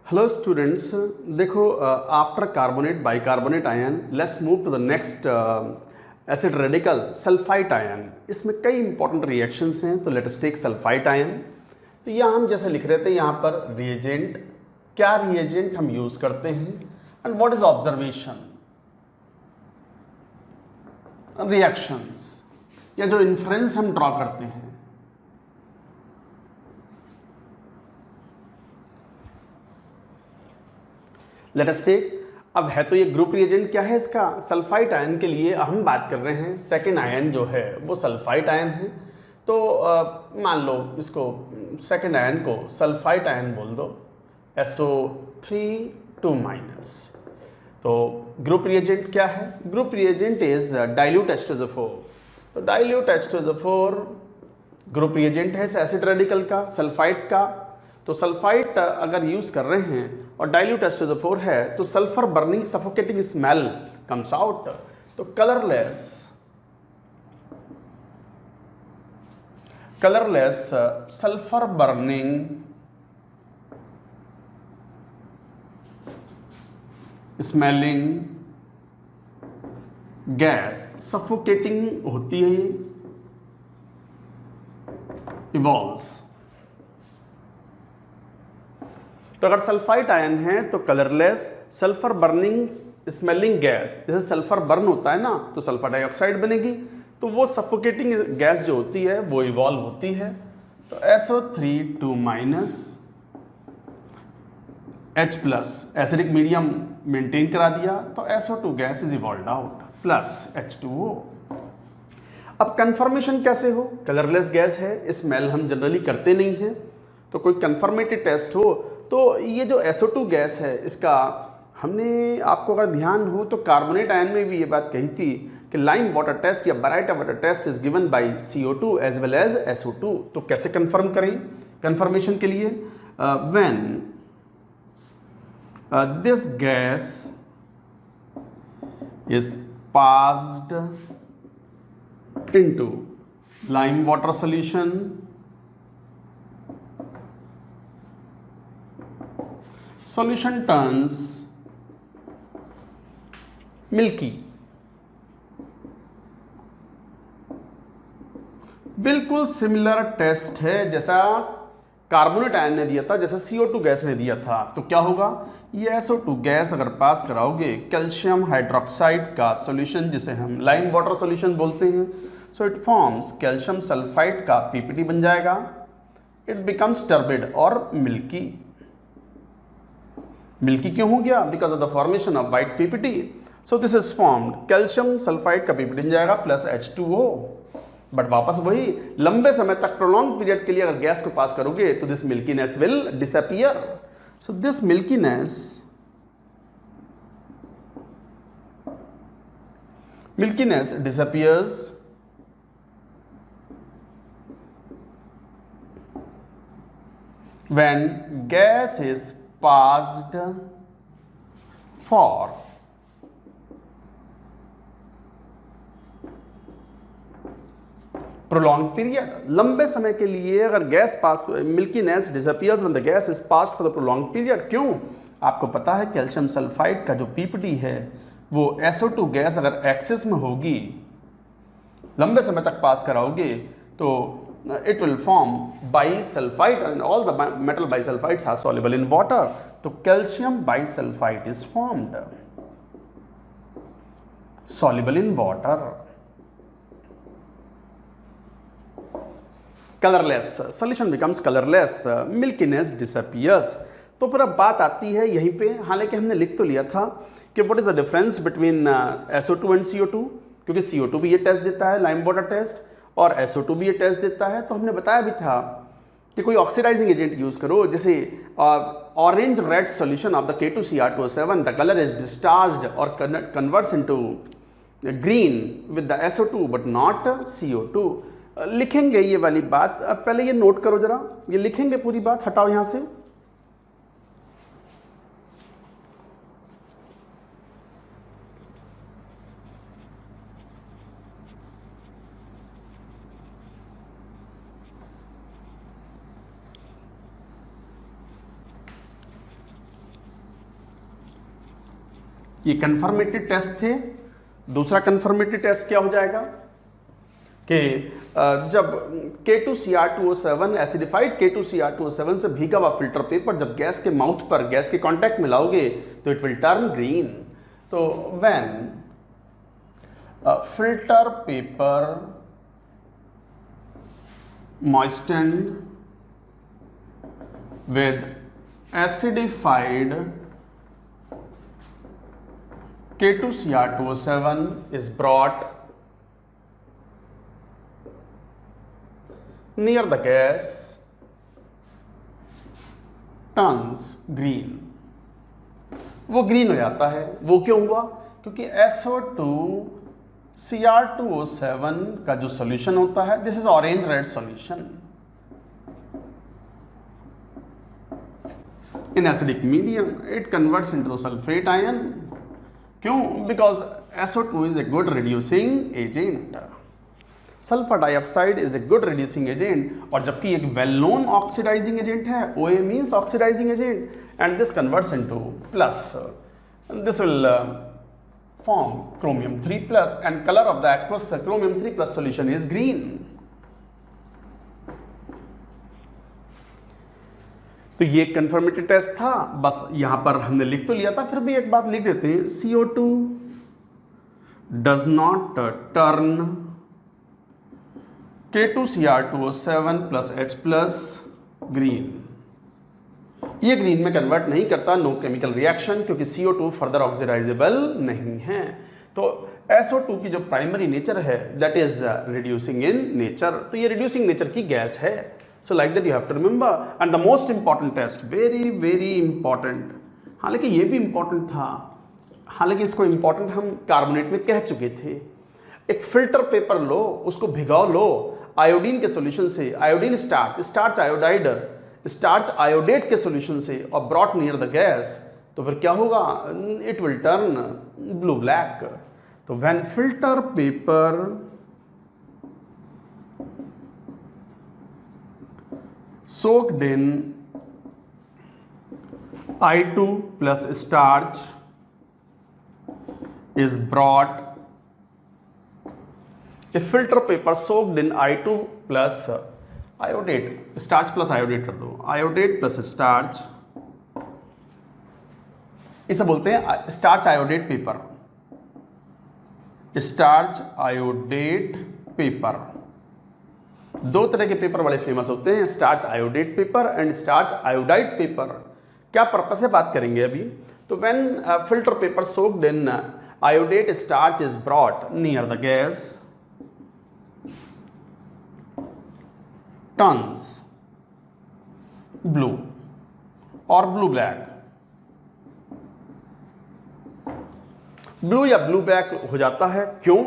Hello students, देखो after carbonate bicarbonate ion let's move to the next acid radical sulphite ion. इसमें कई important reactions हैं, तो let us take sulphite ion. तो यहाँ हम जैसे लिख रहे थे यहाँ पर रिएजेंट, क्या रिएजेंट हम यूज करते हैं and what is observation, reactions या जो इन्फ्रेंस हम ड्रॉ करते हैं। लेट अस टेक, अब है तो ये ग्रुप रिएजेंट क्या है इसका, सल्फाइट आयन के लिए हम बात कर रहे हैं। सेकेंड आयन जो है वो सल्फाइट आयन है, तो मान लो इसको सेकेंड आयन को सल्फाइट आयन बोल दो, SO3 2-। तो ग्रुप रिएजेंट क्या है, group reagent is dilute H2SO4। तो डाइल्यूट H2SO4 ग्रुप रिएजेंट है इस एसिड रेडिकल का, सल्फाइट का। तो सल्फाइट अगर यूज कर रहे हैं और डाइल्यूट H2SO4 है तो sulphur burning suffocating smell comes out. तो colourless sulphur burning smelling gas suffocating होती है, इवॉल्व्स। तो अगर सल्फाइट आयन है तो colourless sulphur burning smelling gas, जैसे सल्फर बर्न होता है ना तो सल्फर डाइऑक्साइड बनेगी, तो वो सफोकेटिंग गैस जो होती है वो इवॉल्व होती है। तो SO3 2- H+ acidic medium maintain करा दिया, तो SO2 gas is evolved out plus H2O। अब कंफर्मेशन कैसे हो, कलरलेस गैस है, स्मेल हम जनरली करते नहीं हैं, तो कोई कंफर्मेटिव टेस्ट हो तो ये जो SO2 गैस है इसका हमने, आपको अगर ध्यान हो तो कार्बोनेट आयन में भी ये बात कही थी कि लाइम वाटर टेस्ट या baryta water test is given by CO2 as well as SO2। तो कैसे कंफर्म करें, कंफर्मेशन के लिए when this gas is passed into lime water solution, solution turns milky। बिल्कुल सिमिलर टेस्ट है जैसा कार्बोनेट आयन ने दिया था, जैसा CO2 गैस ने दिया था। तो क्या होगा, ये SO2 गैस अगर पास कराओगे कैल्शियम हाइड्रोक्साइड का सॉल्यूशन, जिसे हम लाइम वाटर सॉल्यूशन बोलते हैं, so it forms calcium sulphide का PPT बन जाएगा, इट बिकम्स टर्बिड और मिल्की। मिल्की क्यों हो गया, because of the formation of white PPT। So this is formed, calcium sulphide का PPT बन जाएगा प्लस H2O। बट वापस वही, लंबे समय तक प्रोलॉन्ग पीरियड के लिए अगर गैस को पास करोगे तो this milkiness will disappear. So this milkiness disappears when gas is passed for prolonged period। लंबे समय के लिए अगर gas pass, milkiness disappears when the gas is passed for the prolong period. क्यों, आपको पता है कैल्शियम सल्फाइड का जो PPT है वो SO2 गैस अगर एक्सेस में होगी, लंबे समय तक पास कराओगे तो it will form bisulfite and all the metal bisulfites are soluble in water। तो calcium bisulfite is formed, soluble in water। colorless solution becomes colorless, milkiness disappears। तो फिर अब बात आती है यहीं पे, हालांकि हमने लिख तो लिया था कि what is the difference between SO2 and CO2, क्योंकि CO2 भी ये टेस्ट देता है, लाइम वाटर टेस्ट, और SO2 भी ये टेस्ट देता है। तो हमने बताया भी था कि कोई ऑक्सीडाइजिंग एजेंट यूज करो, जैसे orange red solution of the K2Cr2O7, the colour is discharged और converts into green with the SO2 but not CO2। लिखेंगे ये वाली बात, अब पहले ये नोट करो जरा, ये लिखेंगे पूरी बात, हटाओ यहां से। ये कंफर्मेटरी टेस्ट थे। दूसरा कंफर्मेटरी टेस्ट क्या हो जाएगा कि जब K2Cr2O7 एसिडिफाइड K2Cr2O7 से भीगा हुआ फिल्टर पेपर जब गैस के माउथ पर गैस के कांटेक्ट में लाओगे तो इट विल टर्न ग्रीन। तो when filter paper moistened with acidified K2Cr2O7 is brought near the gas turns green। वो ग्रीन हो जाता है। वो क्यों हुआ? क्योंकि SO2Cr2O7 का जो सॉल्यूशन होता है, this is orange red solution in acidic medium, it converts into sulphate ion. क्यों? Because SO2 is a good reducing agent, sulphur dioxide is a good reducing agent, और जबकि एक वेल नोन ऑक्सीडाइजिंग एजेंट है, OA means oxidising agent, and this converts into plus, this will form chromium 3 plus and color of the aqueous chromium 3 plus solution is green। तो ये confirmatory test था। बस यहां पर हमने लिख तो लिया था, फिर भी एक बात लिख देते हैं, CO2 does not turn K2Cr2O7 plus H plus green। ये ग्रीन में कन्वर्ट नहीं करता, नो केमिकल रिएक्शन, क्योंकि CO2 फर्दर ऑक्सीडाइजेबल नहीं है। तो SO2 की जो प्राइमरी नेचर है that is reducing in nature, तो ये रिड्यूसिंग नेचर की गैस है। So like that you have to remember. And the most important test, very very important, हालांकि ये भी इंपॉर्टेंट था, हालांकि इसको इंपॉर्टेंट हम कार्बोनेट में कह चुके थे। एक फिल्टर पेपर लो, उसको भिगाओ लो आयोडीन के सोल्यूशन से, iodine starch iodide starch iodate के सोल्यूशन से, और ब्रॉट नियर द गैस, तो फिर क्या होगा? It will turn blue black. तो when filter paper soaked in I2 plus starch is brought, a filter paper soaked in I2 plus iodate, starch plus iodate कर दो, iodate plus starch, इसे बोलते हैं starch iodate paper, starch iodate paper. दो तरह के paper बड़े famous होते हैं, starch iodate paper and starch iodide paper. क्या पर्पस से बात करेंगे अभी? तो when filter paper soaked in iodate starch is brought near the gas turns blue और ब्लू ब्लैक। ब्लू या ब्लू ब्लैक हो जाता है, क्यों?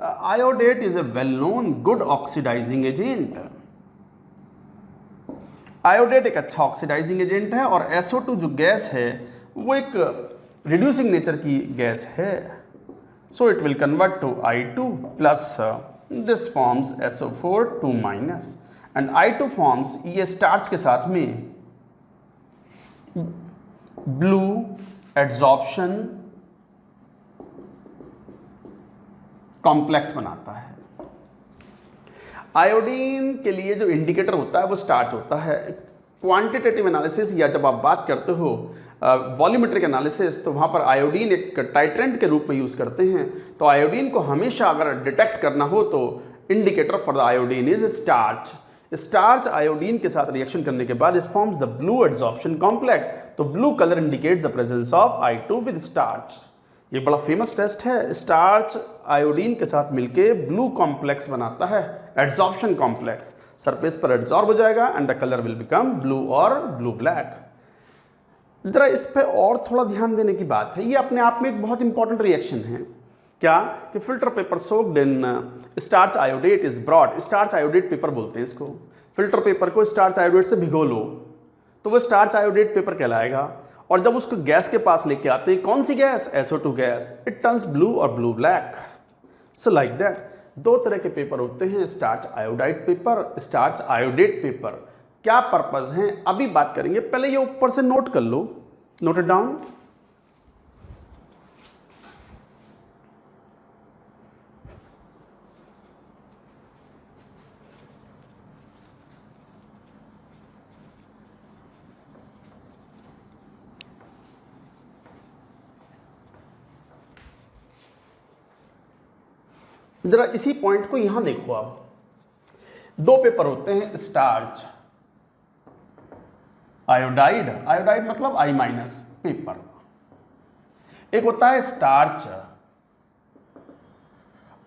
Iodate is a well known good oxidising agent. Iodate एक अच्छा ऑक्सीडाइजिंग एजेंट है, और SO2 जो गैस है वो एक रिड्यूसिंग नेचर की गैस है। So it will convert to I2 plus, this forms SO4 2 minus, and I2 forms, ये स्टार्च के साथ में ब्लू एड्सॉर्प्शन कॉम्प्लेक्स बनाता है। आयोडीन के लिए जो इंडिकेटर होता है वो स्टार्च होता है। क्वांटिटेटिव एनालिसिस या जब आप बात करते हो वॉल्यूमेट्रिक एनालिसिस, तो वहाँ पर आयोडीन एक टाइट्रेंट के रूप में यूज़ करते हैं। तो आयोडीन को हमेशा अगर डिटेक्ट करना हो तो indicator for the iodine is starch. Starch iodine के साथ रिएक्शन करने के बाद it forms the blue adsorption complex. तो blue colour indicates the presence of I2 with starch. ये बड़ा फेमस टेस्ट है। स्टार्च आयोडीन के साथ मिलके ब्लू कॉम्प्लेक्स बनाता है, एड्सॉर्प्शन कॉम्प्लेक्स। सरफेस पर एड्सॉर्ब हो जाएगा and the colour will become blue और ब्लू ब्लैक। जरा इस पे और थोड़ा ध्यान देने की बात है, ये अपने आप में एक बहुत इंपॉर्टेंट रिएक्शन है। क्या? कि filter paper soaked in starch iodate is brought. Starch iodate paper बोलते हैं इसको। फिल्टर पेपर को स्टार्च आयोडेट से भिगो लो तो वो स्टार्च आयोडेट पेपर कहलाएगा। और जब उसको गैस के पास लेके आते हैं, कौन सी gas? SO2 gas, it turns blue और blue black. So like that दो तरह के पेपर होते हैं, starch iodide paper, starch iodate paper. क्या पर्पस हैं अभी बात करेंगे, पहले ये ऊपर से नोट कर लो, नोट इट डाउन। जरा इसी पॉइंट को यहां देखो आप, दो पेपर होते हैं स्टार्च आयोडाइड, आयोडाइड मतलब I- पेपर, एक होता है स्टार्च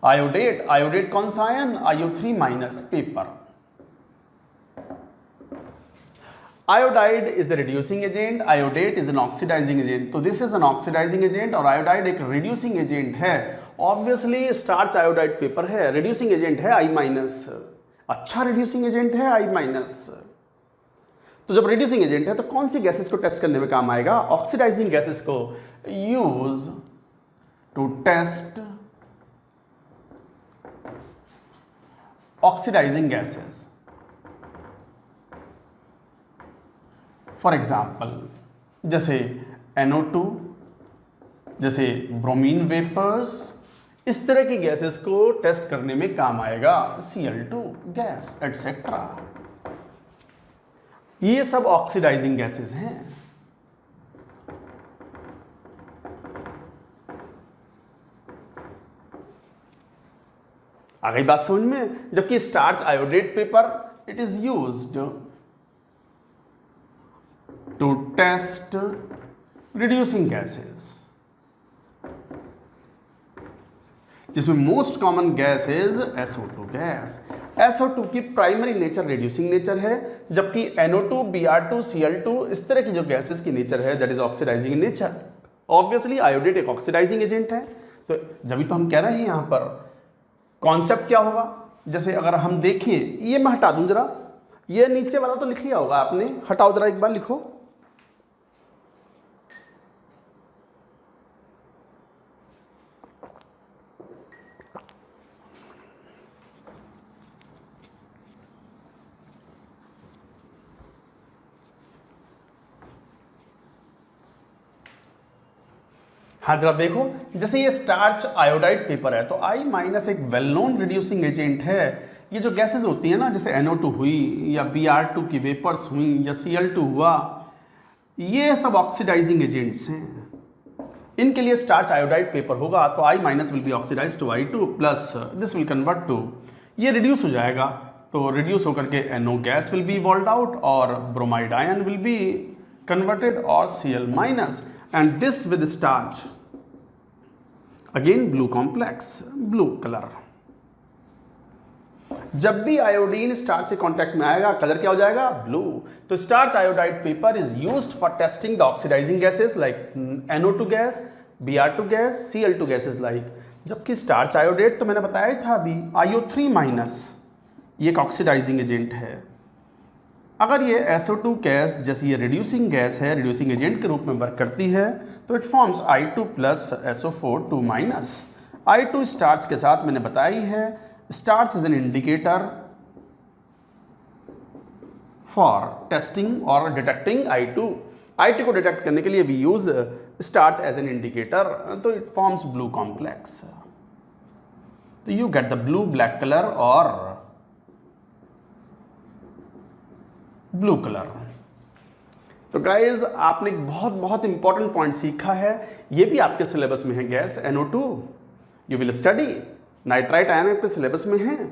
आयोडेट, आयोडेट कौन सा ion, IO3- paper. Iodide is a reducing agent, iodate is an oxidizing agent, तो this is an oxidizing agent और आयोडाइड एक reducing agent है। ऑब्वियसली स्टार्च आयोडाइड पेपर है, reducing agent है I-, अच्छा reducing agent है I-। तो जब reducing agent है तो कौन सी गैसेस को टेस्ट करने में काम आएगा, ऑक्सीडाइजिंग गैसेस को use to test oxidising gases. For example जैसे NO2, जैसे ब्रोमीन वेपर्स, इस तरह की गैसेस को टेस्ट करने में काम आएगा Cl2 गैस एटसेट्रा। ये सब ऑक्सीडाइजिंग गैसेस हैं। आ गई बात समझ में। जबकि starch iodate paper it is used to test reducing gases, जिसमें most common gas is SO2 gas. SO2 की प्राइमरी नेचर रिड्यूसिंग नेचर है, जबकि NO2, Br2, Cl2 इस तरह की जो गैसेस की नेचर है that is oxidising nature. Obviously iodate एक ऑक्सीडाइजिंग एजेंट है, तो जब तो हम कह रहे हैं यहां पर कॉन्सेप्ट क्या होगा। जैसे अगर हम देखें, ये मैं हटा दूं जरा, ये नीचे वाला तो लिख लिया होगा आपने, हटाओ जरा एक बार लिखो। हाँ जरा देखो, जैसे ये स्टार्च आयोडाइड पेपर है तो I- एक वेल नोन रिड्यूसिंग एजेंट है। ये जो गैसेस होती हैं ना, जैसे NO2 हुई या Br2 की वेपर्स हुई या Cl2 हुआ, ये सब ऑक्सीडाइजिंग एजेंट्स हैं। इनके लिए स्टार्च आयोडाइड पेपर होगा तो I- will be oxidise to I2 plus this will convert to, ये रिड्यूस हो जाएगा, तो रिड्यूस होकर के NO gas will be evolved out और bromide ion will be converted और Cl-, and this with starch, again blue complex, blue color। जब भी आयोडीन स्टार्च से कांटेक्ट में आएगा कलर क्या हो जाएगा, ब्लू। तो starch iodide paper is used for testing the oxidising gases like NO2 gas, Br2 gas, Cl2 gases like. जबकि स्टार्च आयोडेट तो मैंने बताया था अभी IO3-, ये एक ऑक्सीडाइजिंग एजेंट है। अगर ये SO2 गैस जैसे ये रिड्यूसिंग गैस है, रिड्यूसिंग एजेंट के रूप में वर्क करती है, तो it forms I2 plus SO4 2-। I2 starch के साथ मैंने बताई है, starch is an indicator for testing और डिटेक्टिंग I2 को डिटेक्ट करने के लिए we use starch as an indicator, तो इट फॉर्म्स ब्लू कॉम्प्लेक्स। तो you get the blue black colour और ब्लू कलर। तो गाइज आपने एक बहुत बहुत इंपॉर्टेंट पॉइंट सीखा है, ये भी आपके सिलेबस में है, gas NO2 you will study, nitrite ion आपके सिलेबस में है,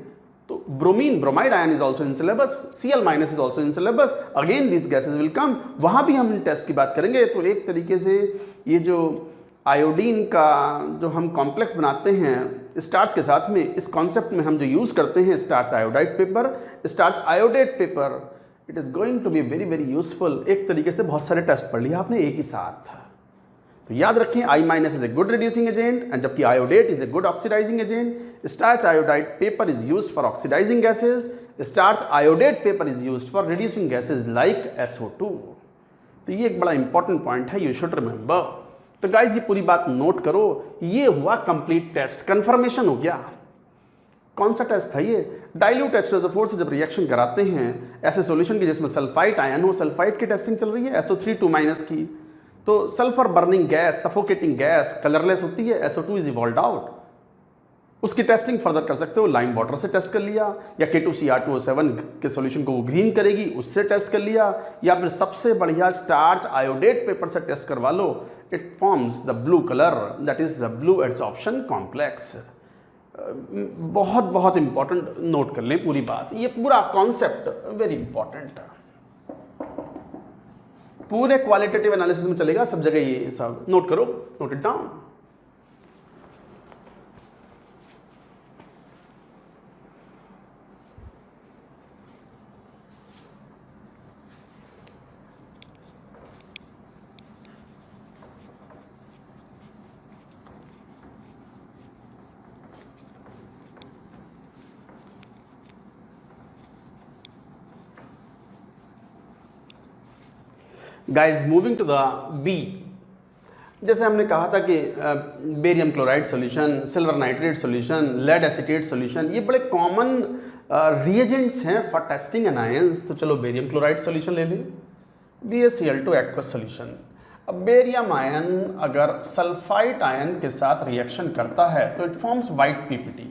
तो bromine bromide ion is also in syllabus, Cl- is also in syllabus, again this gases will come, वहां भी हम टेस्ट की बात करेंगे। तो एक तरीके से ये जो आयोडीन का जो हम कॉम्प्लेक्स बनाते हैं स्टार्च के साथ में, इस कॉन्सेप्ट में हम जो यूज करते हैं starch iodide paper, starch iodate paper, it is going to be very very useful. एक तरीके से बहुत सारे टेस्ट पढ़ लिया आपने एक ही साथ। तो याद रखें I- is a good reducing agent and जबकि iodate is a good oxidising agent. Starch iodide paper is used for oxidising gases, starch iodate paper is used for reducing gases like SO2। तो ये एक बड़ा important point है, you should remember. तो guys ये पूरी बात नोट करो, ये हुआ कंप्लीट टेस्ट, कंफर्मेशन हो गया। कौन सा टेस्ट था ये, डाइल्यूट H2SO4 से जब रिएक्शन कराते हैं ऐसे सॉल्यूशन की जिसमें सल्फाइट आयन हो, सल्फाइट की टेस्टिंग चल रही है SO3 2- की, तो sulphur burning gas, suffocating gas, colourless होती है, SO2 इज इवॉल्व्ड आउट, उसकी टेस्टिंग फर्दर कर सकते हो, लाइम वाटर से टेस्ट कर लिया, या K2Cr2O7 के सॉल्यूशन को वो ग्रीन करेगी उससे टेस्ट कर लिया, या फिर सबसे बढ़िया स्टार्च आयोडेट पेपर से टेस्ट करवा लो, it forms the blue colour, that is the blue adsorption complex. बहुत बहुत इंपॉर्टेंट, नोट कर लें पूरी बात, ये पूरा कॉन्सेप्ट वेरी इंपॉर्टेंट है, पूरे क्वालिटेटिव एनालिसिस में चलेगा सब जगह, ये सब नोट करो, note it down. Guys moving to the B, जैसे हमने कहा था कि barium chloride solution, silver nitrate solution, lead acetate solution, ये बड़े कॉमन रिएजेंट्स हैं फॉर टेस्टिंग एनायंस। तो चलो बेरियम क्लोराइड सॉल्यूशन ले लें, BaCl2 एक्वस सॉल्यूशन। अब बेरियम आयन अगर सल्फाइट आयन के साथ रिएक्शन करता है तो इट फॉर्म्स वाइट PPT,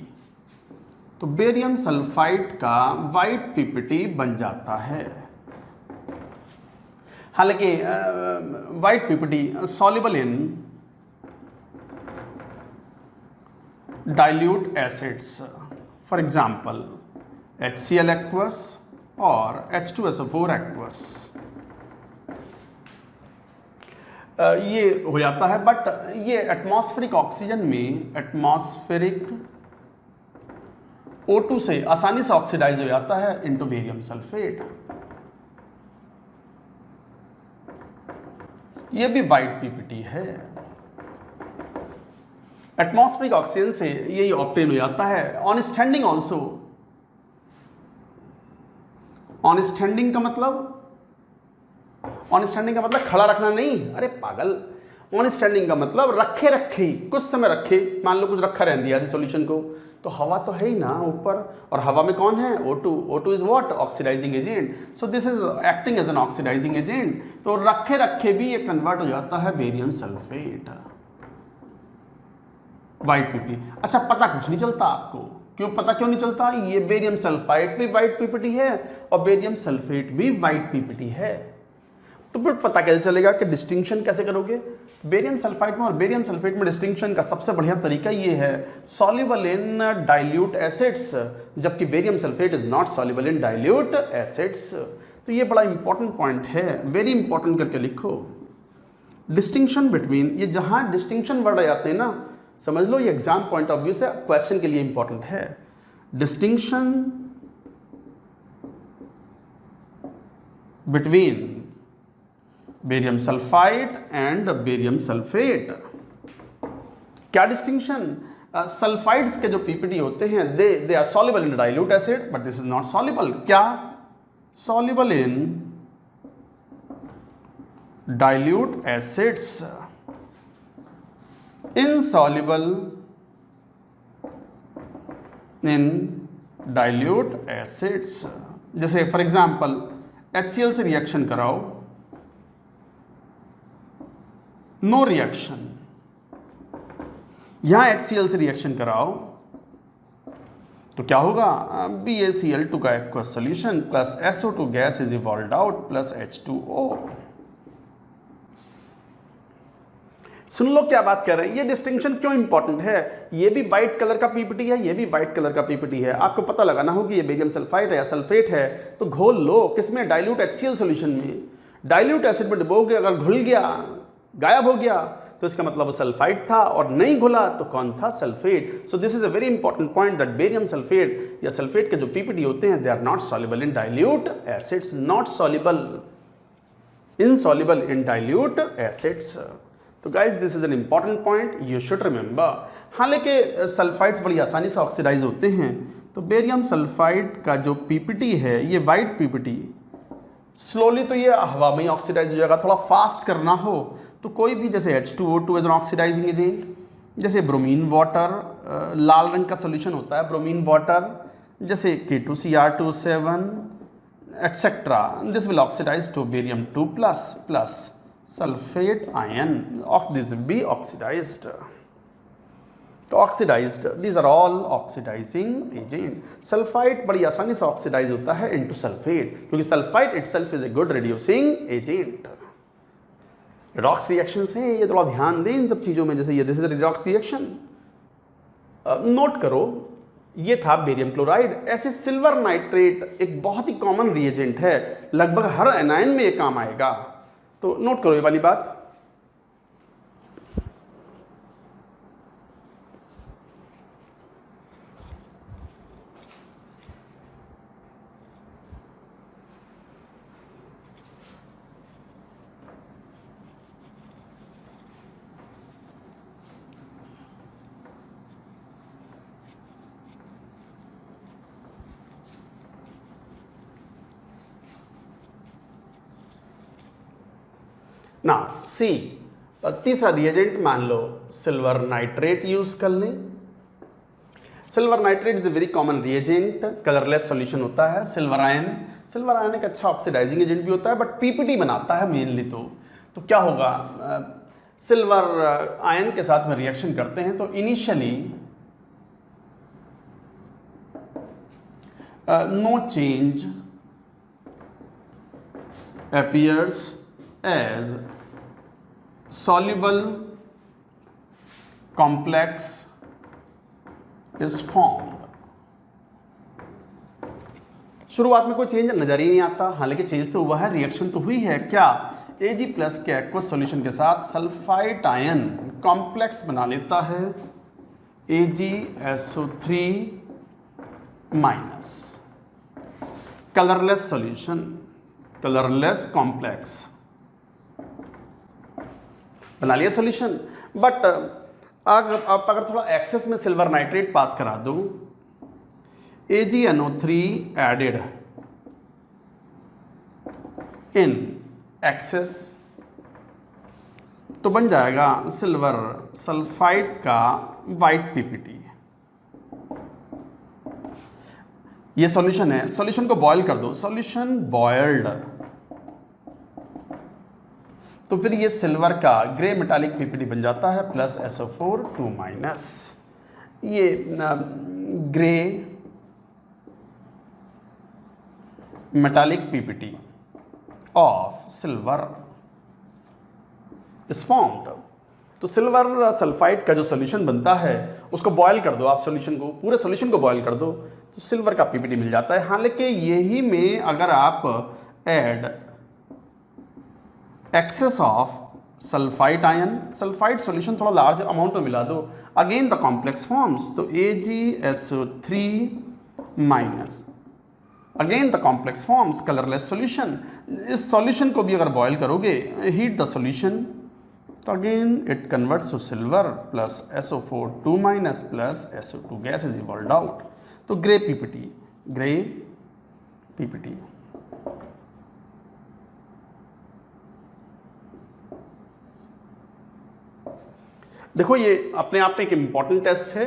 तो बेरियम सल्फाइट का वाइट PPT बन जाता है। हालांकि white PPT soluble in dilute acids, for example HCl aqueous और H2SO4 एक्वस, ये हो जाता है। बट ये एटमॉस्फेरिक ऑक्सीजन में एटमॉस्फेरिक O2 से आसानी से ऑक्सीडाइज हो जाता है इनटू बेरियम सल्फेट, ये भी वाइट PPT है। एटमॉस्फेरिक ऑक्सीजन से यही ऑब्टेन हो जाता है। On standing also, on standing का मतलब, ऑन स्टैंडिंग का मतलब खड़ा रखना नहीं, अरे पागल, ऑन स्टैंडिंग का मतलब रखे रखे ही, कुछ समय रखे, मान लो कुछ रखा रहने दिया सॉल्यूशन को, तो हवा तो है ही ना ऊपर, और हवा में कौन है, O2 is what, oxidising agent, so this is acting as an oxidising agent, तो रखे रखे भी ये कन्वर्ट हो जाता है बेरियम सल्फेट, वाइट PPT। अच्छा, पता कुछ नहीं चलता आपको, क्यों पता क्यों नहीं चलता, ये बेरियम सल्फाइड भी वाइट PPT है और बेरियम सल्फेट भी वाइट PPT है, तो फिर पता कैसे चलेगा कि डिस्टिंक्शन कैसे करोगे बेरियम सल्फाइड में और बेरियम सल्फेट में। डिस्टिंक्शन का सबसे बढ़िया तरीका ये है, सॉल्युबल इन डाइल्यूट एसिड्स, जबकि barium sulphate is not soluble in dilute acids. तो ये बड़ा इंपॉर्टेंट पॉइंट है, वेरी इंपॉर्टेंट करके लिखो। डिस्टिंक्शन बिटवीन, ये जहां डिस्टिंक्शन वर्ड आ जाते हैं ना, समझ लो ये एग्जाम पॉइंट ऑफ व्यू से क्वेश्चन के लिए इंपॉर्टेंट है। Distinction between barium sulphide and barium sulphate. क्या डिस्टिंक्शन, सल्फाइड्स के जो PPT होते हैं they are soluble in dilute acid, but this is not soluble, क्या, soluble in dilute acids, insoluble in dilute acids. जैसे फॉर एग्जांपल HCl से reaction कराओ, no reaction, यहां HCl से रिएक्शन कराओ तो क्या होगा, BaCl2 का aqueous solution plus SO2 gas is evolved out plus H2O। सुन लो क्या बात कर रहे हैं, ये डिस्टिंक्शन क्यों इंपॉर्टेंट है, ये भी व्हाइट कलर का PPT है, ये भी व्हाइट कलर का PPT है, आपको पता लगाना हो कि ये बेरियम सल्फाइड है या सल्फेट है, तो घोल लो किसमें, डाइल्यूट HCl सॉल्यूशन में, डाइल्यूट एसिड में डुबोगे, अगर घुल गया, गायब हो गया, तो इसका मतलब वो सल्फाइड था, और नहीं घुला तो कौन था, sulphate. So this is a very important point that barium sulphate या सल्फेट के जो PPT होते हैं they are not soluble in dilute acids, not soluble, insoluble in dilute acids. तो guys this is an important point, you should remember. हालांकि sulphides बड़ी आसानी से ऑक्सीडाइज होते हैं, तो बेरियम सल्फाइड का जो PPT है ये वाइट PPT, स्लोली तो ये हवा में ही ऑक्सीडाइज हो जाएगा, थोड़ा फास्ट करना हो तो कोई भी, जैसे H2O2 as an oxidising agent, जैसे ब्रोमीन वाटर, लाल रंग का सोल्यूशन होता है ब्रोमीन वाटर, जैसे K2Cr27 etcetera, this will oxidise to barium 2 plus sulphate ion, this will be oxidised. तो oxidised, these are all oxidising agent. Sulphide बड़ी आसानी से ऑक्सीडाइज होता है इनटू सल्फेट, क्योंकि sulphide itself is a good reducing agent. Redox reactions हैं, ये थोड़ा ध्यान दें इन सब चीजों में, जैसे ये this is redox reaction, note करो ये था बेरियम क्लोराइड। ऐसे सिल्वर नाइट्रेट एक बहुत ही कॉमन रिएजेंट है, लगभग हर एनायन में ये काम आएगा, तो नोट करो ये वाली बात। ना सी, तीसरा रिएजेंट मान लो सिल्वर नाइट्रेट यूज कर लें। Silver nitrate is a very common reagent, colourless solution होता है। सिल्वर आयन एक अच्छा ऑक्सीडाइजिंग एजेंट भी होता है, बट पीपीटी बनाता है मेनली। तो क्या होगा, सिल्वर आयन के साथ में रिएक्शन करते हैं तो initially no change appears as soluble complex is formed। शुरुआत में कोई चेंज नजर ही नहीं आता, हालांकि चेंज तो हुआ है, रिएक्शन तो हुई है। क्या Ag+ के एक्वस सॉल्यूशन के साथ सल्फाइट आयन कॉम्प्लेक्स बना लेता है AgSO3-, colourless solution, colourless complex बना लिया सॉल्यूशन। बट आप अगर थोड़ा एक्सेस में सिल्वर नाइट्रेट पास करा दो, AgNO3 एडेड इन एक्सेस, तो बन जाएगा सिल्वर सल्फाइड का वाइट पीपीटी। ये सॉल्यूशन है, सॉल्यूशन को बॉयल कर दो, सॉल्यूशन बॉयल्ड, तो फिर ये सिल्वर का ग्रे मेटालिक पीपीटी बन जाता है प्लस SO4 2-। ये grey metallic PPT of silver is formed. तो सिल्वर सल्फाइड का जो सॉल्यूशन बनता है उसको बॉयल कर दो आप, सॉल्यूशन को, पूरे सॉल्यूशन को बॉयल कर दो तो सिल्वर का पीपीटी मिल जाता है। हालांकि यही में अगर आप add excess of sulphide ion, sulphide solution थोड़ा लार्ज अमाउंट में मिला दो, अगेन द कॉम्प्लेक्स फॉर्म्स, तो AgSO3-, again the complex forms colourless solution. इस सॉल्यूशन को भी अगर बॉयल करोगे, हीट द सॉल्यूशन, तो again it converts to silver plus SO4 2- plus SO2 gas is evolved out. तो ग्रे पीपीटी, ग्रे पीपीटी। देखो ये अपने आप में एक इंपॉर्टेंट टेस्ट है।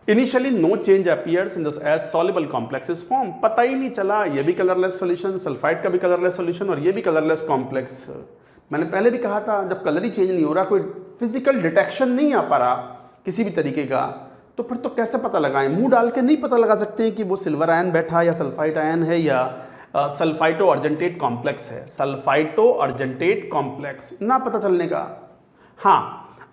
Initially no change appears in the as soluble complex is form. पता ही नहीं चला, ये भी कलरलेस सॉल्यूशन, सल्फाइड का भी कलरलेस सॉल्यूशन और ये भी कलरलेस कॉम्प्लेक्स। मैंने पहले भी कहा था, जब कलर ही चेंज नहीं हो रहा, कोई फिजिकल डिटेक्शन नहीं आ पा रहा किसी भी तरीके का, तो फिर तो कैसे पता लगाएं? मुंह डाल के नहीं पता लगा सकते हैं कि वो सिल्वर आयन बैठा या सल्फाइड आयन है या सल्फाइटो अर्जेंटेट कॉम्प्लेक्स है। सल्फाइटो अर्जेंटेट कॉम्प्लेक्स ना पता चलने का। हाँ,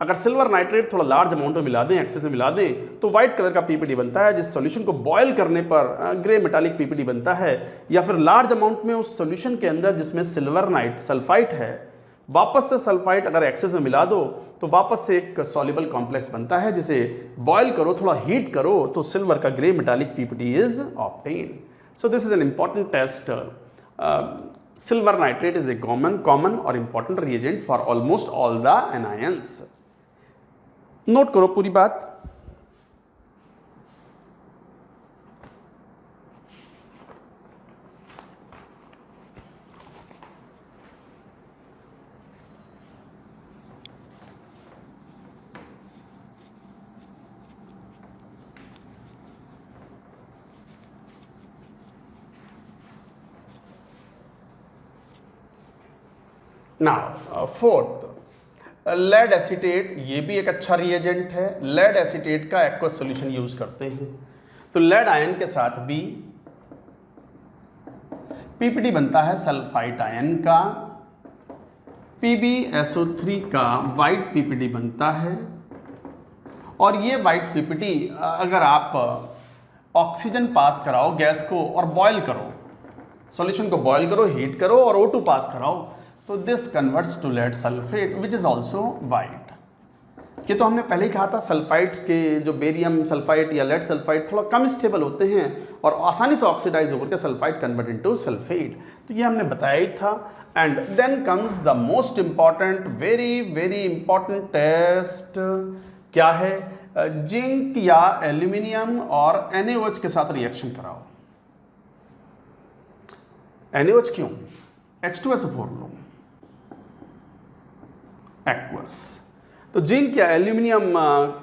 अगर सिल्वर नाइट्रेट थोड़ा लार्ज अमाउंट में मिला दें, एक्सेस में मिला दें, तो व्हाइट कलर का पीपीटी बनता है, जिस सॉल्यूशन को बॉयल करने पर ग्रे मेटालिक पीपीटी बनता है। या फिर लार्ज अमाउंट में उस सॉल्यूशन के अंदर जिसमें सिल्वर सल्फाइट है, वापस से सल्फाइट अगर एक्सेस में मिला दो तो वापस से एक सॉल्युबल कॉम्प्लेक्स बनता है, जिसे बॉयल करो, थोड़ा हीट करो, तो सिल्वर का grey metallic PPT is obtain. So this is an important test. Silver nitrate is a common और important reagent for almost all the anions. Note करो पूरी बात। नाउ फोर्थ, लेड एसीटेट, ये भी एक अच्छा रिएजेंट है। लेड एसीटेट का एक्वस सॉल्यूशन यूज करते हैं, तो लेड आयन के साथ भी पीपीटी बनता है सल्फाइड आयन का, PbSO3 का वाइट पीपीटी बनता है, और ये वाइट पीपीटी अगर आप ऑक्सीजन पास कराओ गैस को और बॉयल करो, सॉल्यूशन को बॉयल करो, हीट करो और O2 पास कराओ, तो this converts to lead sulphate which is also white. ये तो हमने पहले ही कहा था, सल्फाइड्स के जो बेरियम सल्फाइड या लेड सल्फाइड थोड़ा कम स्टेबल होते हैं और आसानी से ऑक्सीडाइज होकर के सल्फाइड कन्वर्ट इनटू सल्फेट, तो ये हमने बताया ही था। And then comes the most important, very very important test, क्या है? जिंक या एल्यूमिनियम और NaOH के साथ रिएक्शन कराओ। NaOH क्यों? H2SO4 लो, एक्वस। तो जिंक या एल्यूमिनियम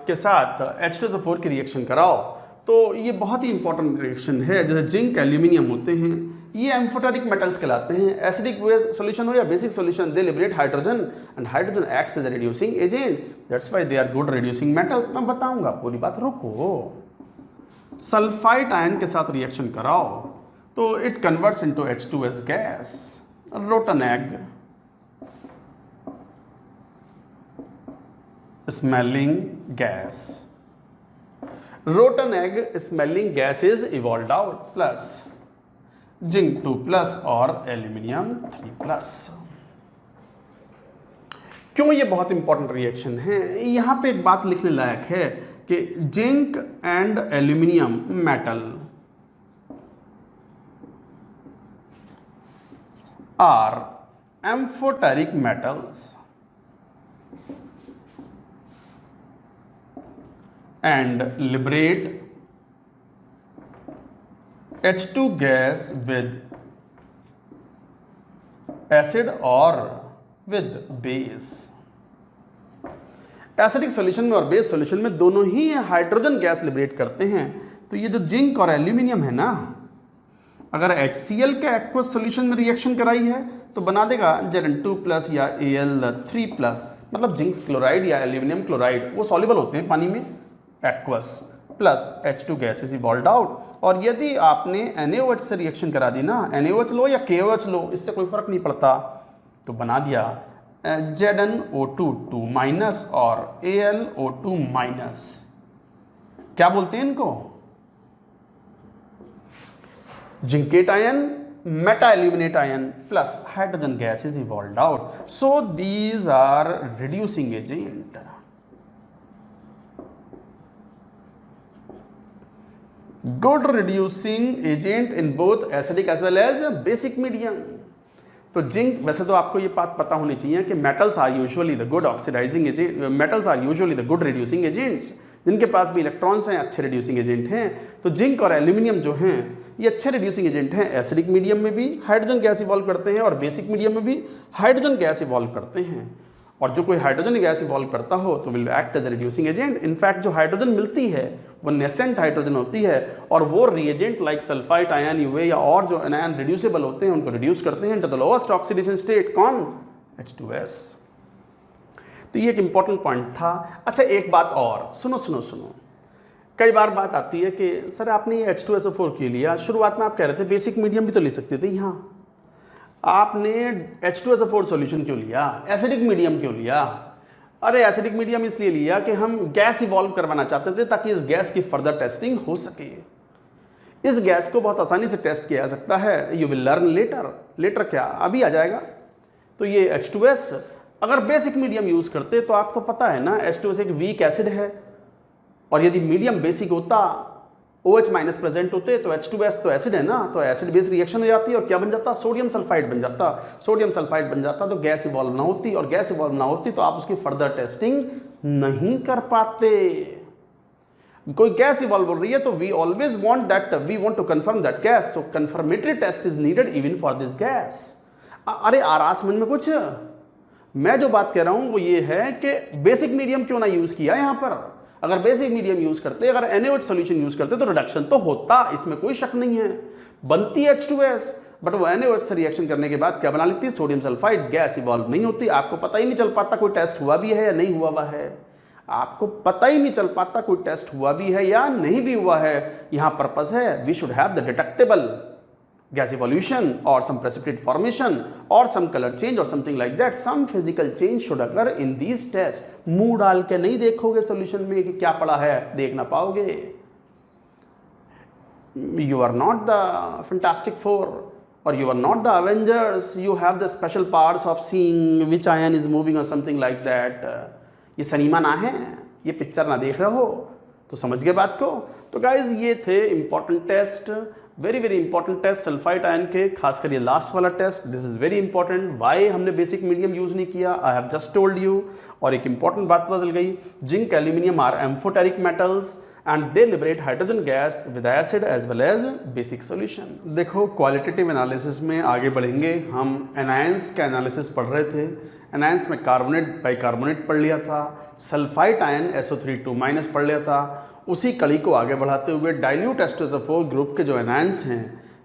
के साथ H2SO4 की रिएक्शन कराओ, तो ये बहुत ही इंपॉर्टेंट रिएक्शन है। जैसे जिंक एल्यूमिनियम होते हैं, ये एम्फोटेरिक मेटल्स कहलाते हैं। एसिडिक बेस सॉल्यूशन हो या basic solution, they liberate hydrogen and hydrogen acts as a reducing agent, that's why they are good reducing metals. मैं बताऊंगा पूरी बात, रुको। सल्फाइड आयन के साथ रिएक्शन कराओ तो it converts into H2S gas, rotten egg, smelling gas. Rotten egg smelling gas is evolved out, plus zinc 2+ और एल्यूमिनियम 3+। क्यों ये बहुत इंपॉर्टेंट रिएक्शन है? यहां पे एक बात लिखने लायक है कि zinc and aluminium metal are amphoteric metals and liberate H2 gas with acid or with base। Acidic solution में और बेस सॉल्यूशन में दोनों ही हाइड्रोजन गैस लिबरेट करते हैं। तो ये जो जिंक और एल्यूमिनियम है ना, अगर HCl के एक्वस सॉल्यूशन में रिएक्शन कराई है तो बना देगा Zn2+ या Al3+, मतलब जिंक क्लोराइड या एल्यूमिनियम क्लोराइड, वो सॉल्युबल होते हैं पानी में, aqueous, plus H2 gas is evolved out. और यदि आपने NaOH से रिएक्शन करा दी ना, NaOH लो या KOH लो, इससे कोई फर्क नहीं पड़ता, तो बना दिया ZnO2 और AlO2-। क्या बोलते हैं इनको? Zincate ion, meta aluminate ion plus hydrogen gas is evolved out. So these are reducing agent. Good reducing agent in both acidic as well as basic medium. तो जिंक, वैसे तो आपको ये बात पता होनी चाहिए कि metals are usually the good oxidising agent, metals are usually the good reducing agents, जिनके पास भी इलेक्ट्रॉन्स हैं, अच्छे रिड्यूसिंग एजेंट हैं। तो जिंक और एल्यूमिनियम जो हैं ये अच्छे रिड्यूसिंग एजेंट हैं। एसिडिक मीडियम में भी हाइड्रोजन गैस इवॉल्व करते हैं और बेसिक मीडियम में भी हाइड्रोजन गैस इवॉल्व करते हैं। और जो कोई हाइड्रोजन गैस इवॉल्व करता हो तो will act as a reducing agent. In fact जो हाइड्रोजन मिलती है वो नेसेंट हाइड्रोजन होती है और वो रिएजेंट लाइक सल्फाइड आयन, यूए या और जो आयन रिड्यूसेबल होते हैं उनको रिड्यूस करते हैं into the lowest oxidation state. कौन? H2S। तो ये एक इंपॉर्टेंट पॉइंट था। अच्छा एक बात और सुनो सुनो सुनो, कई बार बात आती है कि सर आपने ये H2SO4 क्यों लिया? शुरुआत में आप कह रहे थे बेसिक मीडियम भी तो ले सकते थे, यहाँ आपने H2SO4 सॉल्यूशन क्यों लिया? एसिडिक मीडियम क्यों लिया? अरे एसिडिक मीडियम इसलिए लिया कि हम गैस इवॉल्व करवाना चाहते थे ताकि इस गैस की फर्दर टेस्टिंग हो सके। इस गैस को बहुत आसानी से टेस्ट किया जा सकता है। You will learn later. Later क्या, अभी आ जाएगा। तो ये H2S अगर बेसिक मीडियम यूज करते तो आपको पता है ना H2S एक वीक एसिड है, और यदि मीडियम बेसिक होता, OH- प्रेजेंट होते तो H2S तो एसिड है ना, तो एसिड बेस रिएक्शन हो जाती है और क्या बन जाता? सोडियम सल्फाइड बन जाता। सोडियम सल्फाइड बन जाता तो गैस इवॉल्व ना होती, और गैस इवॉल्व ना होती तो आप उसकी फर्दर टेस्टिंग नहीं कर पाते। कोई गैस इवॉल्व हो रही है तो we always want that, we want to confirm that gas, so confirmatory test is needed even for this gas. अरे आरास मन में कुछ, मैं जो बात कह रहा हूं वो ये है कि बेसिक मीडियम क्यों ना यूज किया यहां पर। अगर बेसिक मीडियम यूज करते, अगर NaOH सॉल्यूशन यूज करते तो रिडक्शन तो होता, इसमें कोई शक नहीं है, बनती है H2S, बट वो NaOH से रिएक्शन करने के बाद क्या बना लेती है? Sodium sulphide. गैस इवॉल्व नहीं होती, आपको पता ही नहीं चल पाता कोई टेस्ट हुआ भी है या नहीं हुआ हुआ है। आपको पता ही नहीं चल पाता कोई टेस्ट हुआ भी है या नहीं भी हुआ है। यहां पर्पस है we should have the detectable gas evolution or some precipitate formation or some color change or something like that, some physical change should occur in these tests. मुंह डाल के नहीं देखोगे solution में कि क्या पड़ा है, देख ना पाओगे. You are not the Fantastic Four or you are not the Avengers. You have the special powers of seeing which ion is moving or something like that. ये सिनेमा ना है, ये पिक्चर ना देख रहे हो, तो समझ गए बात को. तो गाइज ये थे important test, very very important test sulphide ion के, खासकर ये लास्ट वाला test. This is very important. Why हमने बेसिक मीडियम यूज नहीं किया, I have just told you. और एक इंपॉर्टेंट बात पता चल गई, zinc aluminium are amphoteric metals and they liberate hydrogen gas with acid as well as basic solution. देखो क्वालिटेटिव एनालिसिस में आगे बढ़ेंगे. हम एनायंस का एनालिसिस पढ़ रहे थे. एनायंस में कार्बोनेट बाइकार्बोनेट पढ़ लिया था, सल्फाइड आयन SO3 पढ़ लिया था. उसी कड़ी को आगे बढ़ाते हुए डाइल्यूट H2SO4 ग्रुप के जो एनायंस हैं,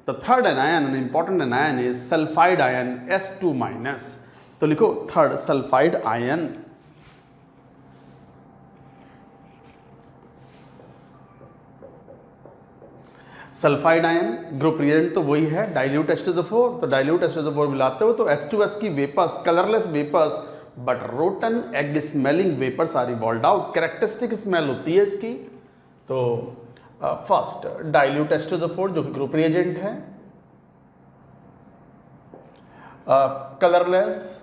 the third anion an important anion is sulphide ion S2-. तो लिखो third sulphide ion. Sulphide ion group reagent तो वही है डाइल्यूट H2SO4. तो डाइल्यूट H2SO4 मिलाते हो तो H2S की vapours, colourless vapours but rotten egg smelling vapours are evolved out. Characteristic smell होती है इसकी. तो फर्स्ट डाइल्यूट H2SO4 जो कि ग्रुप रिएजेंट है, colourless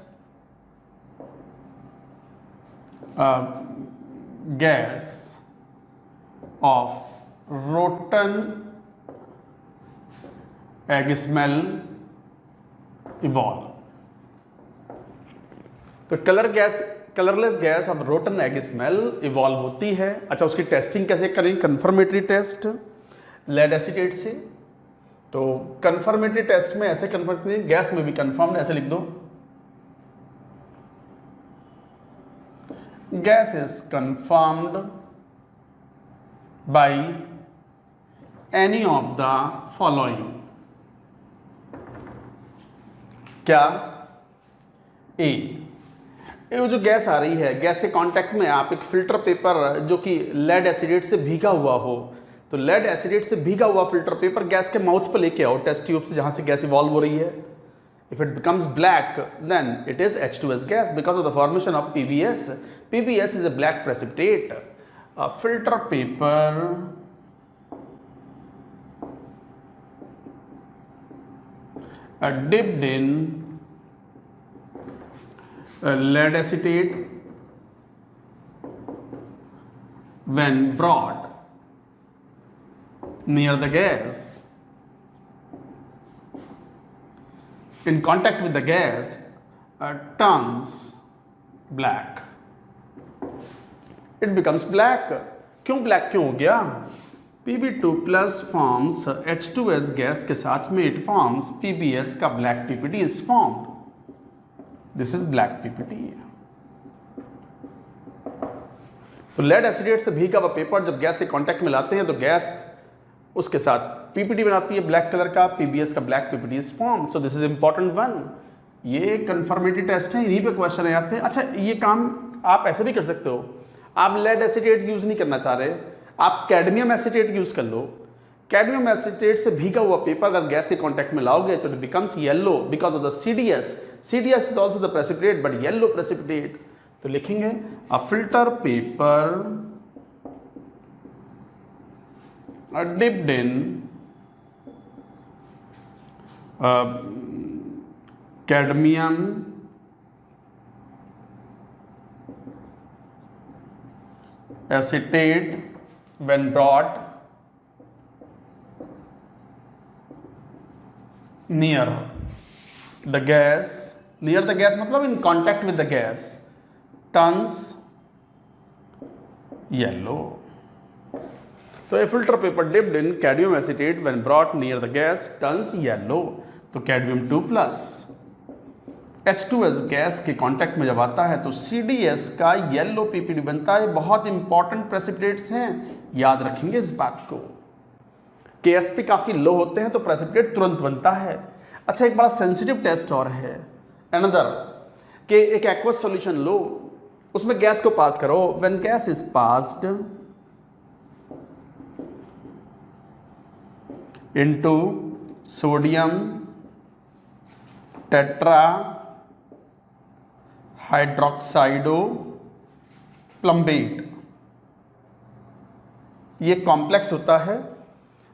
gas of rotten egg smell evolve. तो colourless gas of rotten egg smell evolve होती है. अच्छा, उसकी टेस्टिंग कैसे करें? कंफर्मेटरी टेस्ट लेड एसीटेट से. तो कंफर्मेटरी टेस्ट में ऐसे कन्फर्म करें, गैस में भी कंफर्म्ड, ऐसे लिख दो, gas is confirmed by any of the following. क्या? ए, ये जो गैस आ रही है, गैस के कांटेक्ट में आप एक फिल्टर पेपर जो कि लेड एसिडेट से भीगा हुआ हो, तो लेड एसिडेट से भीगा हुआ फिल्टर पेपर गैस के माउथ पर लेके आओ, टेस्ट ट्यूब से जहां से गैस इवॉल्व हो रही है. If it becomes black then it is H2S gas because of the formation of PBS. PBS is a black precipitate. Filter paper dipped in lead acetate when brought near the gas, in contact with the gas, turns black. It becomes black. क्यों black क्यों हो गया? Pb2 plus forms H2S gas के साथ में it forms PBS का black PPT is formed. This is black PPT. तो lead acetate से भीगा हुआ पेपर जब गैस से कांटेक्ट में लाते हैं तो गैस उसके साथ PPT बनाती है ब्लैक कलर का, PBS का black PPT is formed. So this is important one. ये कंफर्मेटरी टेस्ट है, इन्हीं पे क्वेश्चन आते हैं. अच्छा, ये काम आप ऐसे भी कर सकते हो. आप लेड एसिडेट यूज नहीं करना चाह रहे, आप कैडमियम एसिटेट यूज कर लो. कैडमियम एसिटेट से भीगा हुआ पेपर अगर गैस से कांटेक्ट में लाओगे तो it becomes yellow because of the CDS. CDS is also the precipitate but yellow precipitate. तो लिखेंगे a filter paper dipped in cadmium acetate when brought near the gas. Near the gas मतलब in contact with the gas turns yellow. तो a filter paper dipped in cadmium acetate when brought near the gas turns yellow. तो cadmium 2 plus H2S gas के contact में जब आता है तो CDS का येलो PPT बनता है. बहुत इंपॉर्टेंट प्रेसिपिटेट्स हैं, याद रखेंगे इस बात को. KSP काफी लो होते हैं तो प्रेसिपिटेट तुरंत बनता है. अच्छा, एक बड़ा सेंसिटिव टेस्ट और है अनदर कि एक एक्वस सॉल्यूशन लो, उसमें गैस को पास करो. When gas is passed into sodium tetra hydroxido plumbate, ये कॉम्प्लेक्स होता है।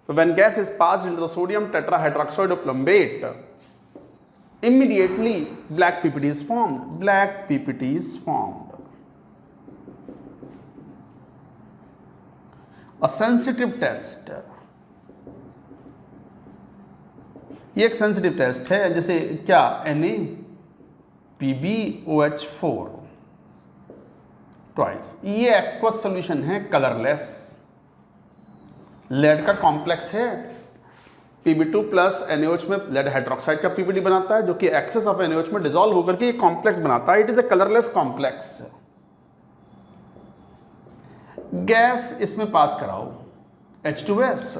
तो when gas is passed into the sodium tetra hydroxido plumbate, immediately black PPT is formed. Black PPT is formed. A sensitive test, ये एक sensitive test है, जैसे क्या NaPbOH4 twice, ये एक्वस सॉल्यूशन है, कलरलेस। लेड का कॉम्प्लेक्स है, Pb2 plus NaOH में लेड हाइड्रोक्साइड का PPT बनता है, जो कि एक्सेस ऑफ NaOH में डिसॉल्व होकर के कॉम्प्लेक्स बनाता है। It is A colourless complex. Gas इसमें पास कराओ H2S,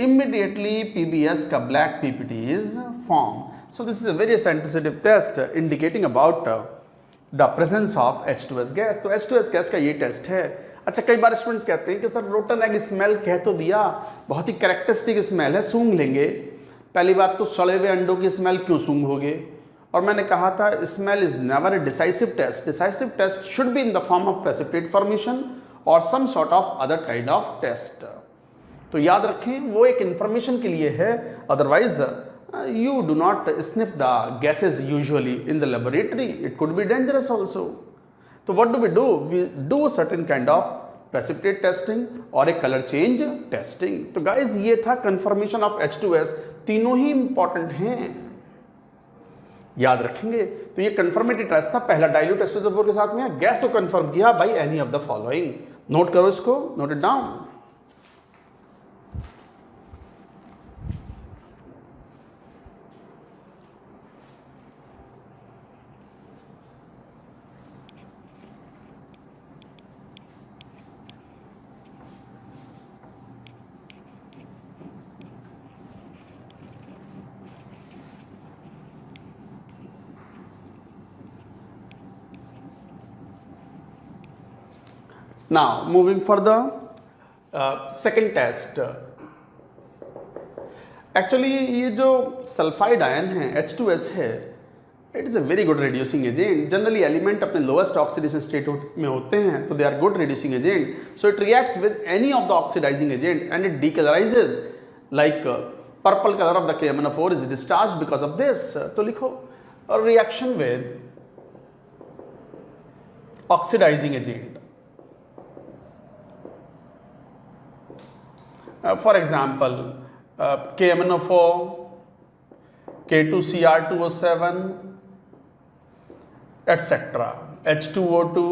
immediately PbS का black PPT is formed. So this is a very sensitive test indicating about the presence of H2S gas. तो H2S gas का ये टेस्ट है। अच्छा, कई बार स्टूडेंट्स कहते हैं कि सर रोटन एग स्मेल कह तो दिया, बहुत ही कैरेक्टरिस्टिक स्मेल है, सूंघ लेंगे। पहली बात तो सड़े हुए अंडों की स्मेल क्यों सूंघोगे? और मैंने कहा था smell is never a decisive test. Decisive test should be in the form of precipitate formation और some sort of other kind of test. तो याद रखें, वो एक इंफॉर्मेशन के लिए है, otherwise you do not sniff the gases usually in the laboratory. It could be dangerous also. So what do? We do certain kind of precipitate testing और एक color change testing. तो guys ये था confirmation of H2S, तीनों ही important हैं, याद रखेंगे। तो ये confirmatory test था, पहला dilute H2SO4 के साथ में गैस को confirm किया by any of the following. Note करो इसको, note it down. Now moving for the second test. Actually ये जो सल्फाइड आयन है H2S है, it is a very good reducing agent. Generally element अपने लोएस्ट ऑक्सीडेशन स्टेट में होते हैं, तो they are good reducing agent. So it reacts with any of the oxidising agent and it decolourises, like purple colour of the KMnO4 is discharge because of this. तो लिखो reaction with oxidising agent. For example, KMnO4, K2Cr2O7, etc., H2O2,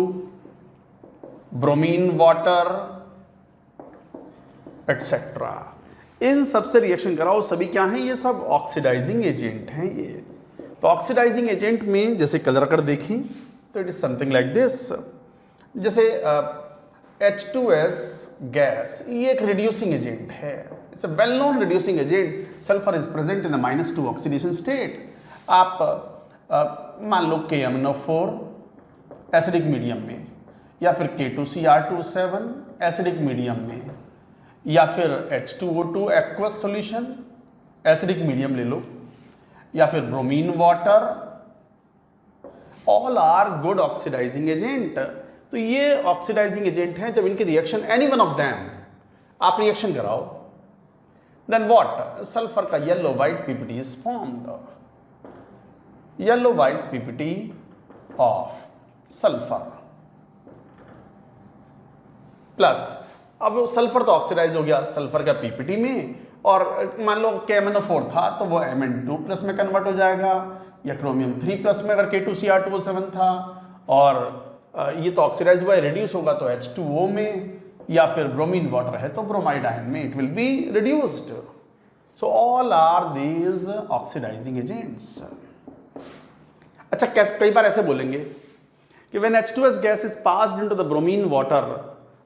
bromine water, etc. इन सबसे रिएक्शन कराओ। सभी क्या हैं? ये सब ऑक्सीडाइजिंग एजेंट हैं। ये तो ऑक्सीडाइजिंग एजेंट में जैसे कलर कर देखें तो it is something like this. जैसे H2S गैस, ये एक रिड्यूसिंग एजेंट है, it's a well known reducing agent. Sulphur is present in the -2 oxidation state. आप मान लो KMnO4 एसिडिक मीडियम में, या फिर K2Cr2O7 एसिडिक मीडियम में, या फिर H2O2 aqueous solution acidic medium ले लो, या फिर bromine water, all are good oxidising agent. तो ये ऑक्सीडाइजिंग एजेंट हैं। जब इनकी reaction any one of them आप रिएक्शन कराओ, देन व्हाट? सल्फर का yellow white PPT is formed. Yellow white PPT of sulphur plus, अब सल्फर तो ऑक्सीडाइज हो गया सल्फर का PPT में, और मान लो KMnO4 था तो वो Mn2+ में कन्वर्ट हो जाएगा, या क्रोमियम 3+ में अगर K2Cr2O7 था, और ये तो ऑक्सीडाइज हुआ है, रिड्यूस होगा तो H2O में, या फिर ब्रोमीन वाटर है तो ब्रोमाइड आयन में it will be reduced. So all are these oxidising agents. अच्छा, कई बार ऐसे बोलेंगे कि when H2S gas is passed into the bromine water,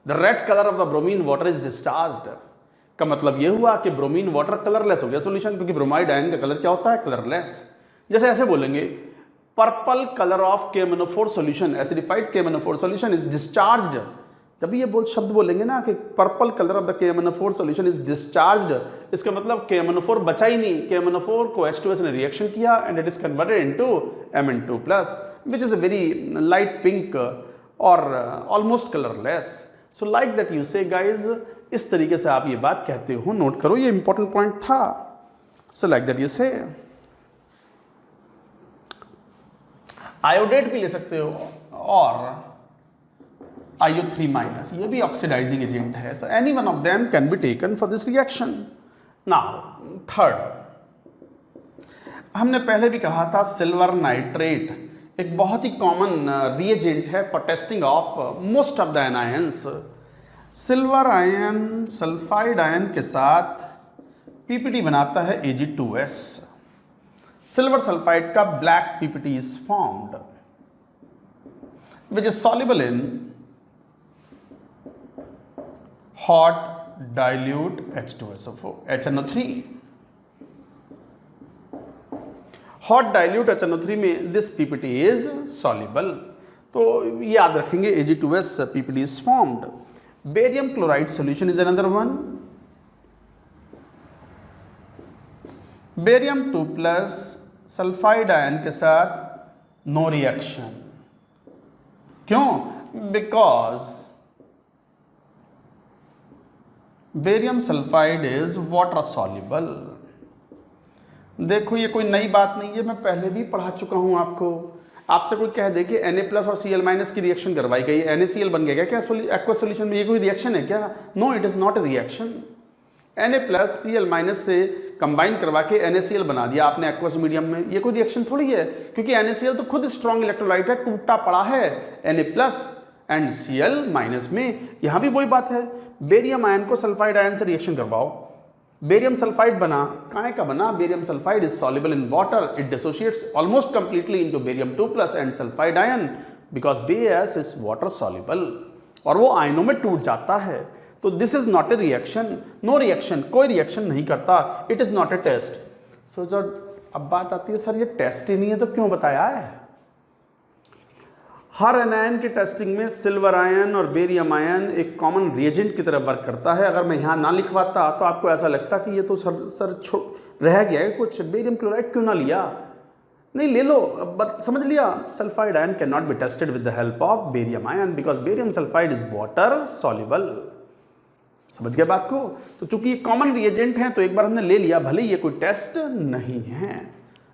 the red colour of the bromine water is discharged. का मतलब ये हुआ कि ब्रोमीन वाटर कलरलेस हो गया सॉल्यूशन, क्योंकि ब्रोमाइड आयन का कलर क्या होता है? कलरलेस। जैसे ऐसे बोलेंगे purple colour of KMnO4 solution, acidified KMnO4 solution is discharged जब ये शब्द बोलेंगे ना कि purple colour of the KMnO4 solution is discharged, इसका मतलब KMnO4 बचा ही नहीं, KMnO4 को H2S ने रिएक्शन किया and it is converted into Mn2+, which is a very light pink और almost colourless. So like that you say guys, इस तरीके से आप ये बात कहते हो, नोट करो, ये इंपॉर्टेंट पॉइंट था। सो लाइक दैट यू से आयोडेट भी ले सकते हो और IO3-, ये भी ऑक्सीडाइजिंग एजेंट है, तो any one of them can be taken for this reaction. Now third, हमने पहले भी कहा था सिल्वर नाइट्रेट एक बहुत ही कॉमन रिएजेंट है for testing of most of the anions. Silver ion sulphide ion के साथ PPT बनाता है Ag2S। सिल्वर सल्फाइड का black PPT is formed which is soluble in hot dilute H2SO4 HNO3। hot dilute HNO3 में this PPT is soluble, तो याद रखेंगे Ag2S PPT is formed। Barium chloride solution is another one। Barium 2+ sulphide ion के साथ no reaction, क्यों? Because barium sulphide is water soluble. देखो ये कोई नई बात नहीं है, मैं पहले भी पढ़ा चुका हूं आपको। आपसे कोई कह दे कि Na+ और Cl- की रिएक्शन करवाई गई, NaCl बन गया क्या एक्वस सॉल्यूशन में? ये कोई रिएक्शन है क्या? No, it is not a reaction. Na+ Cl- से कंबाइन करवा के NaCl बना दिया आपने एक्वस मीडियम में, ये कोई रिएक्शन थोड़ी है, क्योंकि NaCl तो खुद स्ट्रॉन्ग इलेक्ट्रोलाइट है, टूटा पड़ा है Na+ एंड Cl- में। यहां भी वही बात है, बेरियम आयन को सल्फाइड आयन से रिएक्शन करवाओ, बेरियम सल्फाइड बना, काहे का बना? Barium sulphide is soluble in water, it dissociates almost completely into barium 2+ and sulphide ion because BaS is water soluble, और वो आयनों में टूट जाता है। तो this is not a reaction, no reaction, कोई रिएक्शन नहीं करता, it is not a test. So जब अब बात आती है सर ये टेस्ट ही नहीं है तो क्यों बताया है? हर एनायन की टेस्टिंग में सिल्वर आयन और बेरियम आयन एक कॉमन रिएजेंट की तरह वर्क करता है। अगर मैं यहाँ ना लिखवाता तो आपको ऐसा लगता कि ये तो सर रह गया है कुछ, बेरियम क्लोराइड क्यों ना लिया? नहीं, ले लो, समझ लिया। Sulphide ion can not be tested with the help of barium ion because barium sulphide is water soluble. समझ गए बात को? तो चूंकि ये कॉमन रिएजेंट हैं तो एक बार हमने ले लिया, भले ये कोई टेस्ट नहीं है।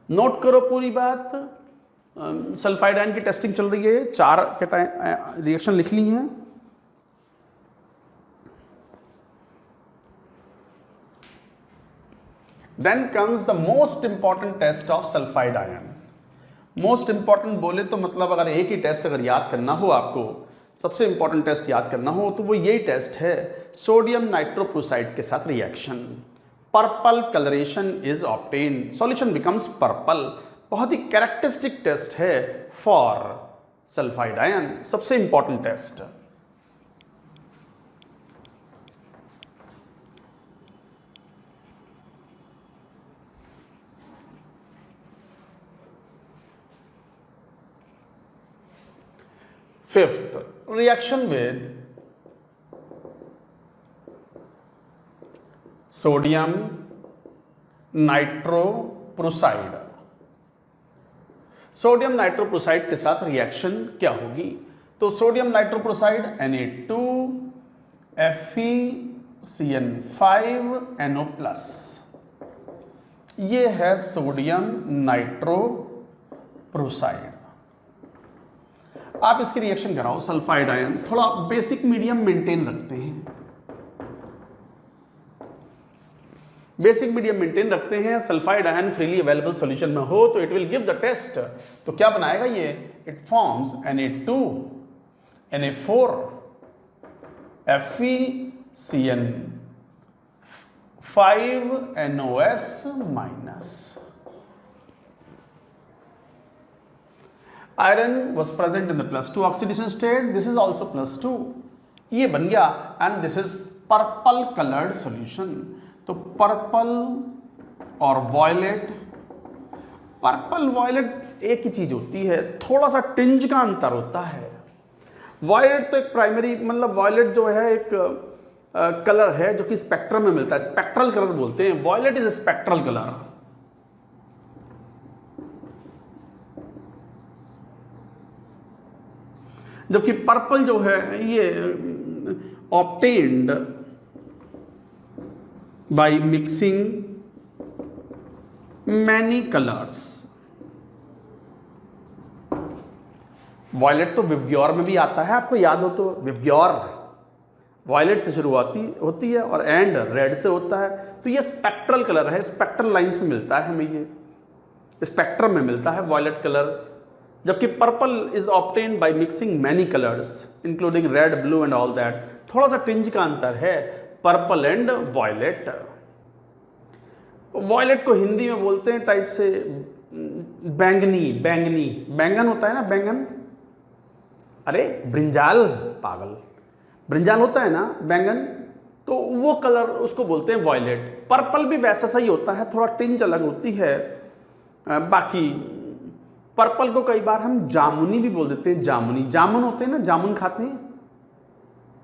नोट करो पूरी बात। सल्फाइड आयन की टेस्टिंग चल रही है, 4 रिएक्शन लिख ली हैं। Then comes the most important test of sulphide ion. Most important बोले तो मतलब अगर एक ही टेस्ट अगर याद करना हो आपको, सबसे इंपॉर्टेंट टेस्ट याद करना हो तो वो यही टेस्ट है, सोडियम नाइट्रोप्रोसाइड के साथ reaction. Purple coloration is obtain, solution becomes purple. बहुत ही कैरेक्टरिस्टिक टेस्ट है फॉर सल्फाइड आयन, सबसे important test. Fifth, reaction with sodium nitroprusside. Sodium nitroprusside के साथ रिएक्शन क्या होगी? तो सोडियम नाइट्रोप्रोसाइड Na2FeCN5NO+, ये है सोडियम नाइट्रोप्रोसाइड। आप इसकी रिएक्शन कराओ सल्फाइड आयन, थोड़ा बेसिक मीडियम मेंटेन रखते हैं, बेसिक मीडियम मेंटेन रखते हैं। Sulphide ion freely available solution में हो तो it will give the test. तो क्या बनाएगा ये? It forms Na2 Na4 FeCN5NOS-। Iron was present in the +2 oxidation state. This is also +2. ये बन गया and this is purple colored solution. तो पर्पल और वॉयलेट, पर्पल वॉयलेट एक ही चीज होती है, थोड़ा सा टिंज का अंतर होता है। वॉयलेट तो एक प्राइमरी मतलब वॉयलेट जो है एक कलर है जो कि स्पेक्ट्रम में मिलता है, स्पेक्ट्रल कलर बोलते हैं। Violet is spectral colour. जबकि पर्पल जो है ये obtained by mixing many colours. Violet तो विब्ग्योर में भी आता है, आपको याद हो तो विब्ग्योर वॉयलेट से शुरुआती होती है और एंड रेड से होता है। तो ये स्पेक्ट्रल कलर है, स्पेक्ट्रल लाइंस में मिलता है हमें, ये स्पेक्ट्रम में मिलता है वॉयलेट कलर। जबकि purple is obtained by mixing many colours including red, blue and all that. थोड़ा सा टिंज का अंतर है पर्पल एंड वॉयलेट। वॉयलेट को हिंदी में बोलते हैं टाइप से बैंगनी, बैंगनी, बैंगन होता है ना, बैंगन, अरे ब्रिंजाल, पागल, ब्रिंजाल होता है ना बैंगन, तो वो कलर उसको बोलते हैं वॉयलेट। पर्पल भी वैसा सा ही होता है, थोड़ा टिंज अलग होती है। बाकी पर्पल को कई बार हम जामुनी भी बोल देते हैं, जामुनी, जामुन होते हैं ना, जामुन खाते हैं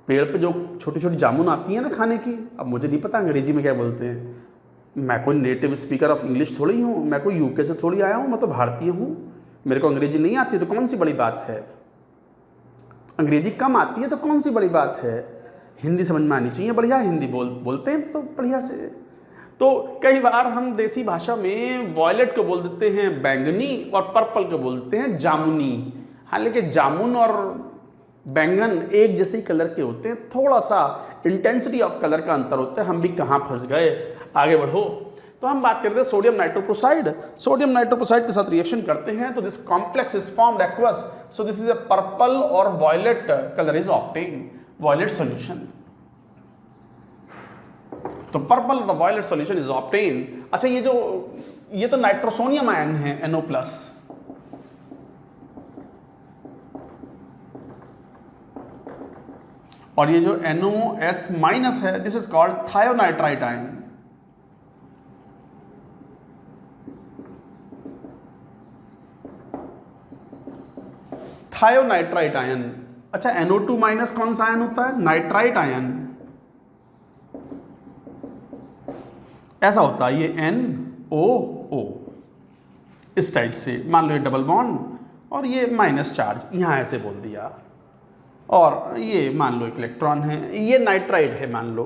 पेड़ पे जो छोटी छोटी जामुन आती है ना खाने की। अब मुझे नहीं पता अंग्रेजी में क्या बोलते हैं, मैं कोई नेटिव स्पीकर ऑफ इंग्लिश थोड़ी हूँ, मैं कोई यूके से थोड़ी आया हूँ, मैं तो भारतीय हूँ, मेरे को अंग्रेजी नहीं आती तो कौन सी बड़ी बात है। अंग्रेजी कम आती है तो कौन सी बड़ी बात है, हिंदी समझ में आनी चाहिए, बढ़िया हिंदी बोलते हैं तो बढ़िया से। तो कई बार हम देसी भाषा में वॉयलेट को बोल देते हैं बैंगनी और पर्पल को बोल देते हैं जामुनी। हालांकि जामुन और बैंगन एक जैसे ही कलर के होते हैं, थोड़ा सा इंटेंसिटी ऑफ कलर का अंतर होता है। हम भी कहाँ फंस गए, आगे बढ़ो। तो हम बात करते हैं सोडियम नाइट्रोप्रोसाइड। सोडियम नाइट्रोप्रोसाइड के साथ रिएक्शन करते हैं तो this complex is formed aqueous, so this is a purple और violet colour is obtained, violet solution. तो पर्पल और वॉयलेट सॉल्यूशन इज ऑब्टेन्ड। अच्छा, ये तो नाइट्रोसोनियम आयन है NO+, और ये जो NOS- है this is called thionitrite ion. Thionitrite ion. अच्छा, NO2- कौन सा आयन होता है, नाइट्राइट आयन। ऐसा होता है ये NOO इस टाइप से, मान लो ये डबल बॉन्ड और ये माइनस चार्ज यहां ऐसे बोल दिया, और ये मान लो एक इलेक्ट्रॉन है, ये नाइट्राइड है मान लो,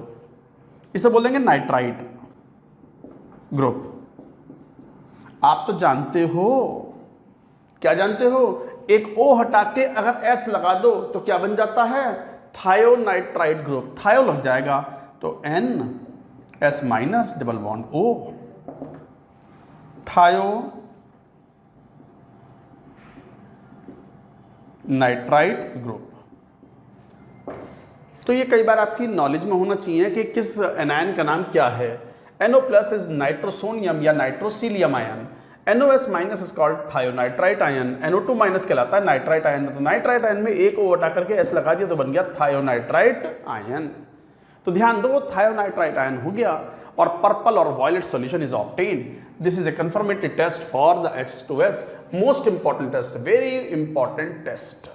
इसे बोल देंगे नाइट्राइड ग्रुप। आप तो जानते हो, क्या जानते हो, एक O हटा के अगर S लगा दो तो क्या बन जाता है, थायोनाइट्राइड ग्रुप। थायो लग जाएगा तो NS- डबल बॉन्ड O, थायो नाइट्राइड ग्रुप। तो ये कई बार आपकी नॉलेज में होना चाहिए कि किस एनायन का नाम क्या है। NO+ इज नाइट्रोसोनियम या nitrosylium ion, NOS- is called thionitrite ion, NO2- कहलाता है नाइट्राइट आयन। तो नाइट्राइट आयन में एक O हटा करके S लगा दिया तो बन गया थायोनाइट्राइट आयन। तो ध्यान दो, थायोनाइट्राइट आयन हो गया और पर्पल और violet solution is obtained. This is a confirmatory test for the H2S, most important test, very important test,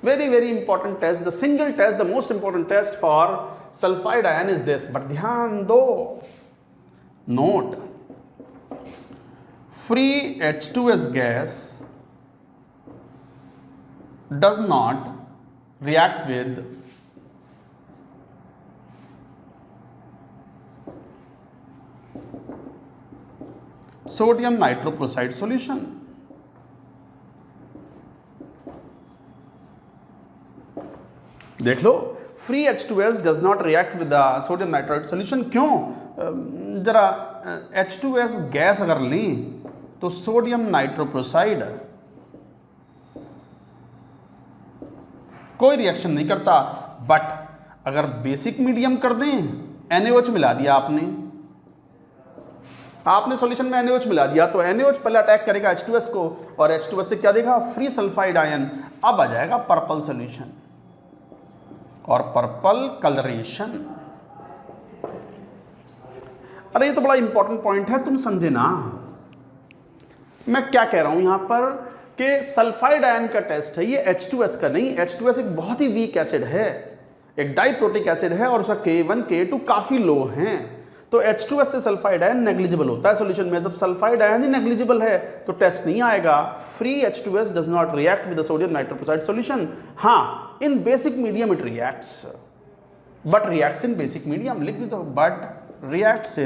very important test, the single test, the most important test for sulfide ion is this। but ध्यान दो, note, free H2S gas does not react with sodium nitroprusside solution। देख लो, free H2S does not react with the sodium nitrite solution. क्यों, जरा H2S gas अगर लें तो sodium nitroprusside कोई रिएक्शन नहीं करता, बट अगर बेसिक मीडियम कर दें, NaOH मिला दिया आपने सॉल्यूशन में NaOH मिला दिया तो NaOH पहले अटैक करेगा H2S को, और H2S से क्या देगा, फ्री सल्फाइड आयन। अब आ जाएगा पर्पल सॉल्यूशन और पर्पल कलरेशन। अरे ये तो बड़ा इंपॉर्टेंट पॉइंट है, तुम समझे ना मैं क्या कह रहा हूं यहां पर। कि सल्फाइड आयन का टेस्ट है ये H2S का नहीं। H2S एक बहुत ही वीक एसिड है, एक डाइप्रोटिक एसिड है और उसका K1 K2 काफी लो हैं, तो H2S से सल्फाइड आयन नेग्लिजिबल होता है सॉल्यूशन में। जब सल्फाइड आयन ही नेग्लिजिबल है तो टेस्ट नहीं आएगा। Free H2S does not react with the sodium nitroxide solution. हाँ, in basic medium it reacts, but reacts in basic medium, लिख भी दो, but reacts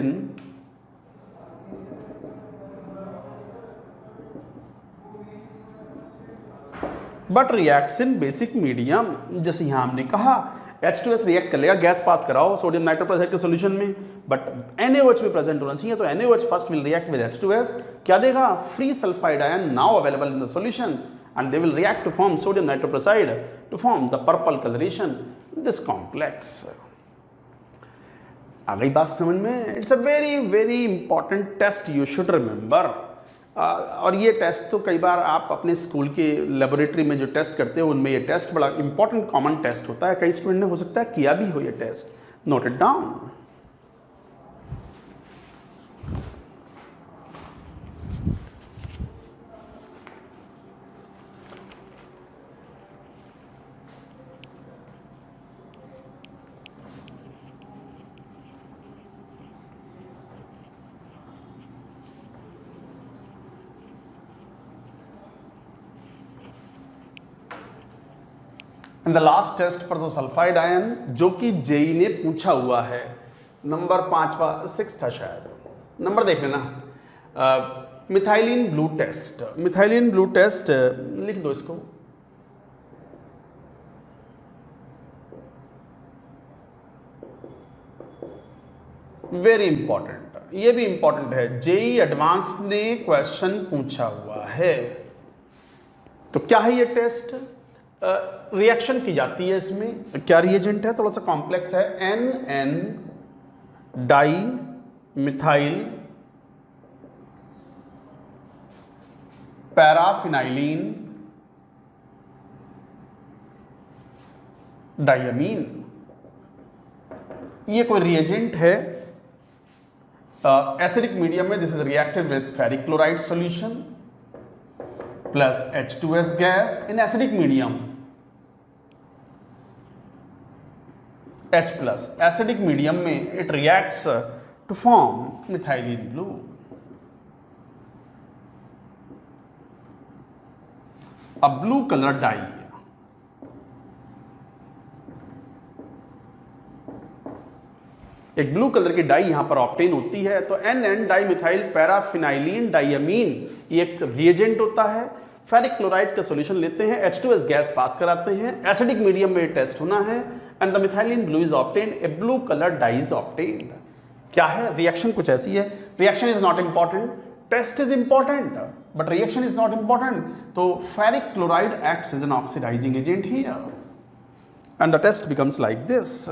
in basic medium. जैसे यहां हमने कहा H2S रिएक्ट कर लेगा, गैस पास कराओ सोडियम नाइट्रोक्साइड के सॉल्यूशन में, बट NaOH भी प्रेजेंट होना चाहिए, तो NaOH first will react with H2S, क्या देगा, free sulphide ion now available in the solution and they will react to form sodium nitroprusside to form the purple coloration this complex। आ गई बात समझ में? It's a very very important test, you should remember. और ये test तो कई बार आप अपने स्कूल के लेबोरेटरी में जो टेस्ट करते हो उनमें ये टेस्ट बड़ा इंपॉर्टेंट कॉमन टेस्ट होता है। कई स्टूडेंट ने हो सकता है किया भी हो ये test, note it down. The last test for the sulphide ion, जो कि जेई ने पूछा हुआ है, नंबर 5वां 6 था शायद, नंबर देख लेना। Methylene blue test, methylene blue test लिख दो इसको। वेरी इंपॉर्टेंट, ये भी इंपॉर्टेंट है, जेई एडवांस ने क्वेश्चन पूछा हुआ है। तो क्या है ये टेस्ट? रिएक्शन की जाती है इसमें, क्या रिएजेंट है, थोड़ा सा कॉम्प्लेक्स है, NN di methyl paraphenylene diamine, ये कोई रिएजेंट है एसिडिक मीडियम में। This is reacted with ferric chloride solution plus H2S gas in acidic medium, H plus acidic medium में it reacts to form methylene blue. अब blue colour dye, एक blue colour की dye यहां पर obtain होती है, तो NN di methyl paraphenylene diamine, ये एक रिएजेंट होता है। फेरिक क्लोराइड का सॉल्यूशन लेते हैं, H2S गैस पास कराते हैं, एसिडिक मीडियम में टेस्ट होना है, and the methylene blue is obtained, a blue colour dye is obtained. क्या है रिएक्शन? कुछ ऐसी है, reaction is not important, test is important but reaction is not important. तो ferric chloride acts as an oxidising agent here and the test becomes like this.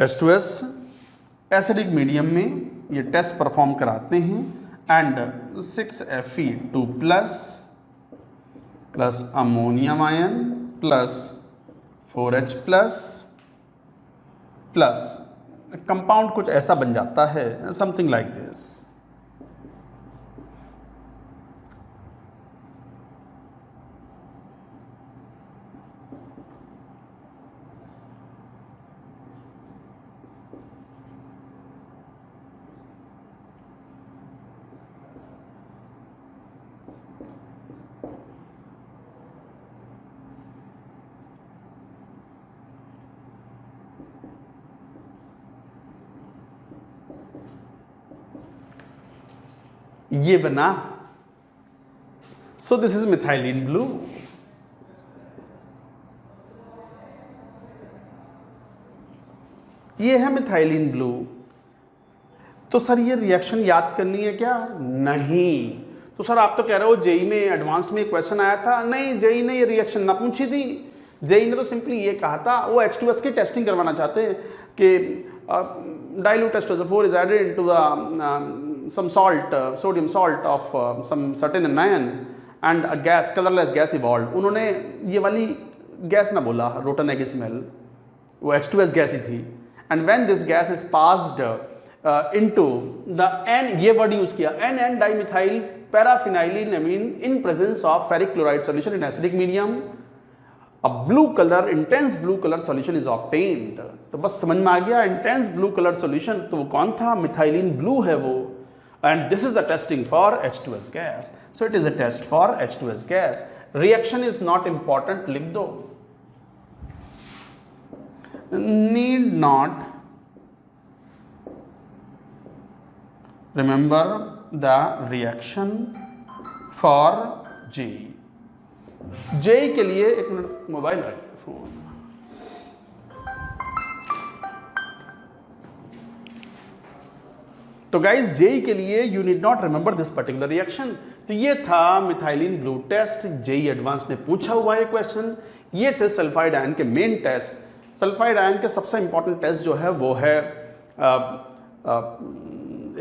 H2S acidic medium में ये test perform कराते हैं and 6Fe2 plus ammonium ion plus 4H plus compound कुछ ऐसा बन जाता है, समथिंग लाइक दिस। ये बना, सो दिस इज मिथाइलिन ब्लू। ये है मिथाइलिन ब्लू। तो सर ये रिएक्शन याद करनी है क्या? नहीं। तो सर आप तो कह रहे हो जेई में एडवांस्ड में क्वेश्चन आया था। नहीं, जेई ने ये रिएक्शन ना पूछी थी। जेई ने तो सिंपली ये कहा था, वो H2S की टेस्टिंग करवाना चाहते हैं कि dilute H2SO4 is added into the some salt, sodium salt of some certain anion and a gas, colorless gas evolved. उन्होंने ये वाली गैस ना बोला रोटन एग स्मेल, वो H2S गैस ही थी. And when this gas is passed into the N, ये word use किया, N dimethyl paraphenylenamine in presence of ferric chloride solution in acidic medium, a blue color, intense blue color solution is obtained. तो बस समझ में आ गया intense blue color solution, तो वो कौन था? मिथाइलिन ब्लू है वो. And this is the testing for H2S gas. So it is a test for H2S gas. Reaction is not important, लिख दो. Need not remember the reaction for J. J के लिए एक मिनट, मोबाइल है, phone. तो guys J के लिए you need not remember this particular reaction. तो ये था methylene blue test, JEE advance ने पूछा हुआ है क्वेश्चन. ये थे सल्फाइड आयन के मेन टेस्ट. सल्फाइड आयन के सबसे इंपॉर्टेंट टेस्ट जो है वो है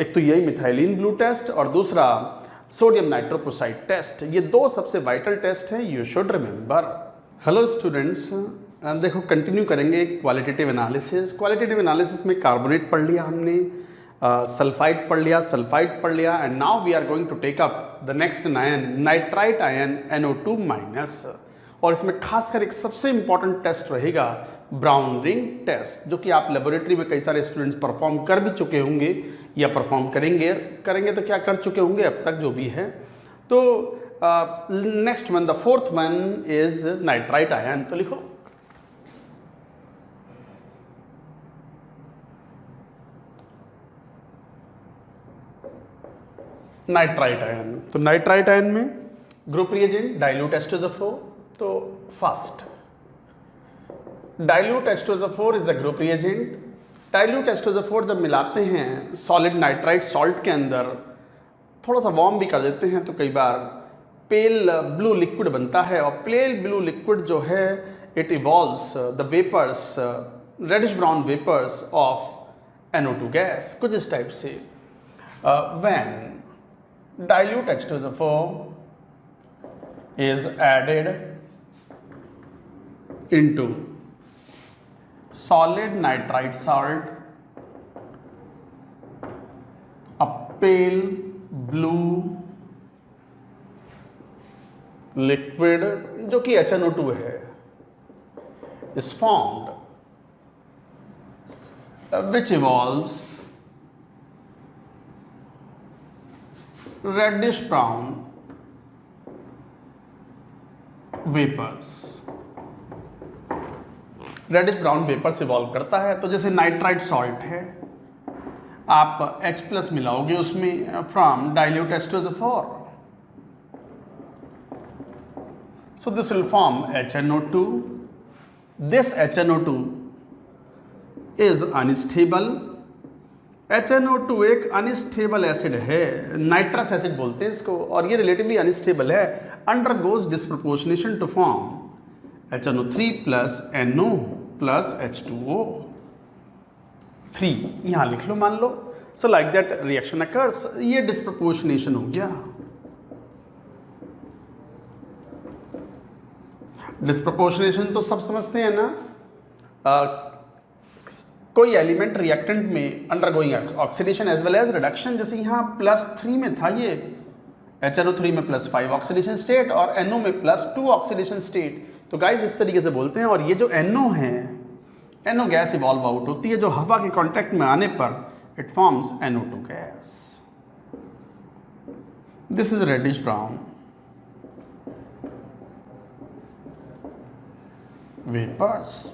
एक तो यही मिथाइलिन ब्लू टेस्ट और दूसरा सोडियम नाइट्रोप्रोसाइड टेस्ट. ये दो सबसे वाइटल टेस्ट हैं, you should remember. Hello students, देखो कंटिन्यू करेंगे क्वालिटेटिव एनालिसिस. क्वालिटेटिव एनालिसिस में कार्बोनेट पढ़ लिया हमने, सल्फाइड पढ़ लिया, सल्फाइड पढ़ लिया, and now we are going to take up the next ion, nitrite ion NO2 minus. और इसमें खासकर एक सबसे इंपॉर्टेंट टेस्ट रहेगा ब्राउन रिंग टेस्ट, जो कि आप लेबोरेटरी में कई सारे स्टूडेंट्स परफॉर्म कर भी चुके होंगे या परफॉर्म करेंगे तो क्या कर चुके होंगे अब तक जो भी है. तो next one, the fourth one is nitrite ion. तो लिखो नाइट्राइट आयन. तो नाइट्राइट आयन में ग्रुप रिएजेंट डाइल्यूट H2SO4. तो first dilute H2SO4 is the group reagent. Dilute H2SO4 जब मिलाते हैं सॉलिड नाइट्राइट सॉल्ट के अंदर, थोड़ा सा वार्म भी कर देते हैं, तो कई बार पेल ब्लू लिक्विड बनता है. और पेल ब्लू लिक्विड जो है it evolves the vapours, reddish brown vapours of NO2 gas, कुछ इस टाइप से. When dilute H2SO4 is added into solid nitrite salt, a pale blue liquid जो कि HNO2 है is formed, which evolves reddish brown vapours. Reddish brown vapours evolve करता है. तो जैसे नाइट्राइट सॉल्ट है, आप H+ मिलाओगे उसमें from dilute H2SO4, so this will form HNO2. This HNO2 is unstable. HNO2 एक अनस्टेबल एसिड है, नाइट्रस एसिड बोलते हैं इसको, और ये रिलेटिवली अनस्टेबल है. Undergoes disproportionation to form HNO3 plus NO plus H2O. 3 यहाँ लिख लो, मान लो. So like that reaction occurs. ये डिस्प्रपोर्शनेशन हो गया. डिस्प्रपोर्शनेशन तो सब समझते हैं ना. कोई एलिमेंट रिएक्टेंट में undergoing oxidation as well as reduction. जैसे यहाँ +3 में था ये HNO3 में +5 ऑक्सीडेशन स्टेट और NO में +2 ऑक्सीडेशन स्टेट. तो गाइज इस तरीके से बोलते हैं. और ये जो NO है, NO गैस इवॉल्व आउट होती है, जो हवा के कांटेक्ट में आने पर it forms NO2 gas. This is reddish brown vapours.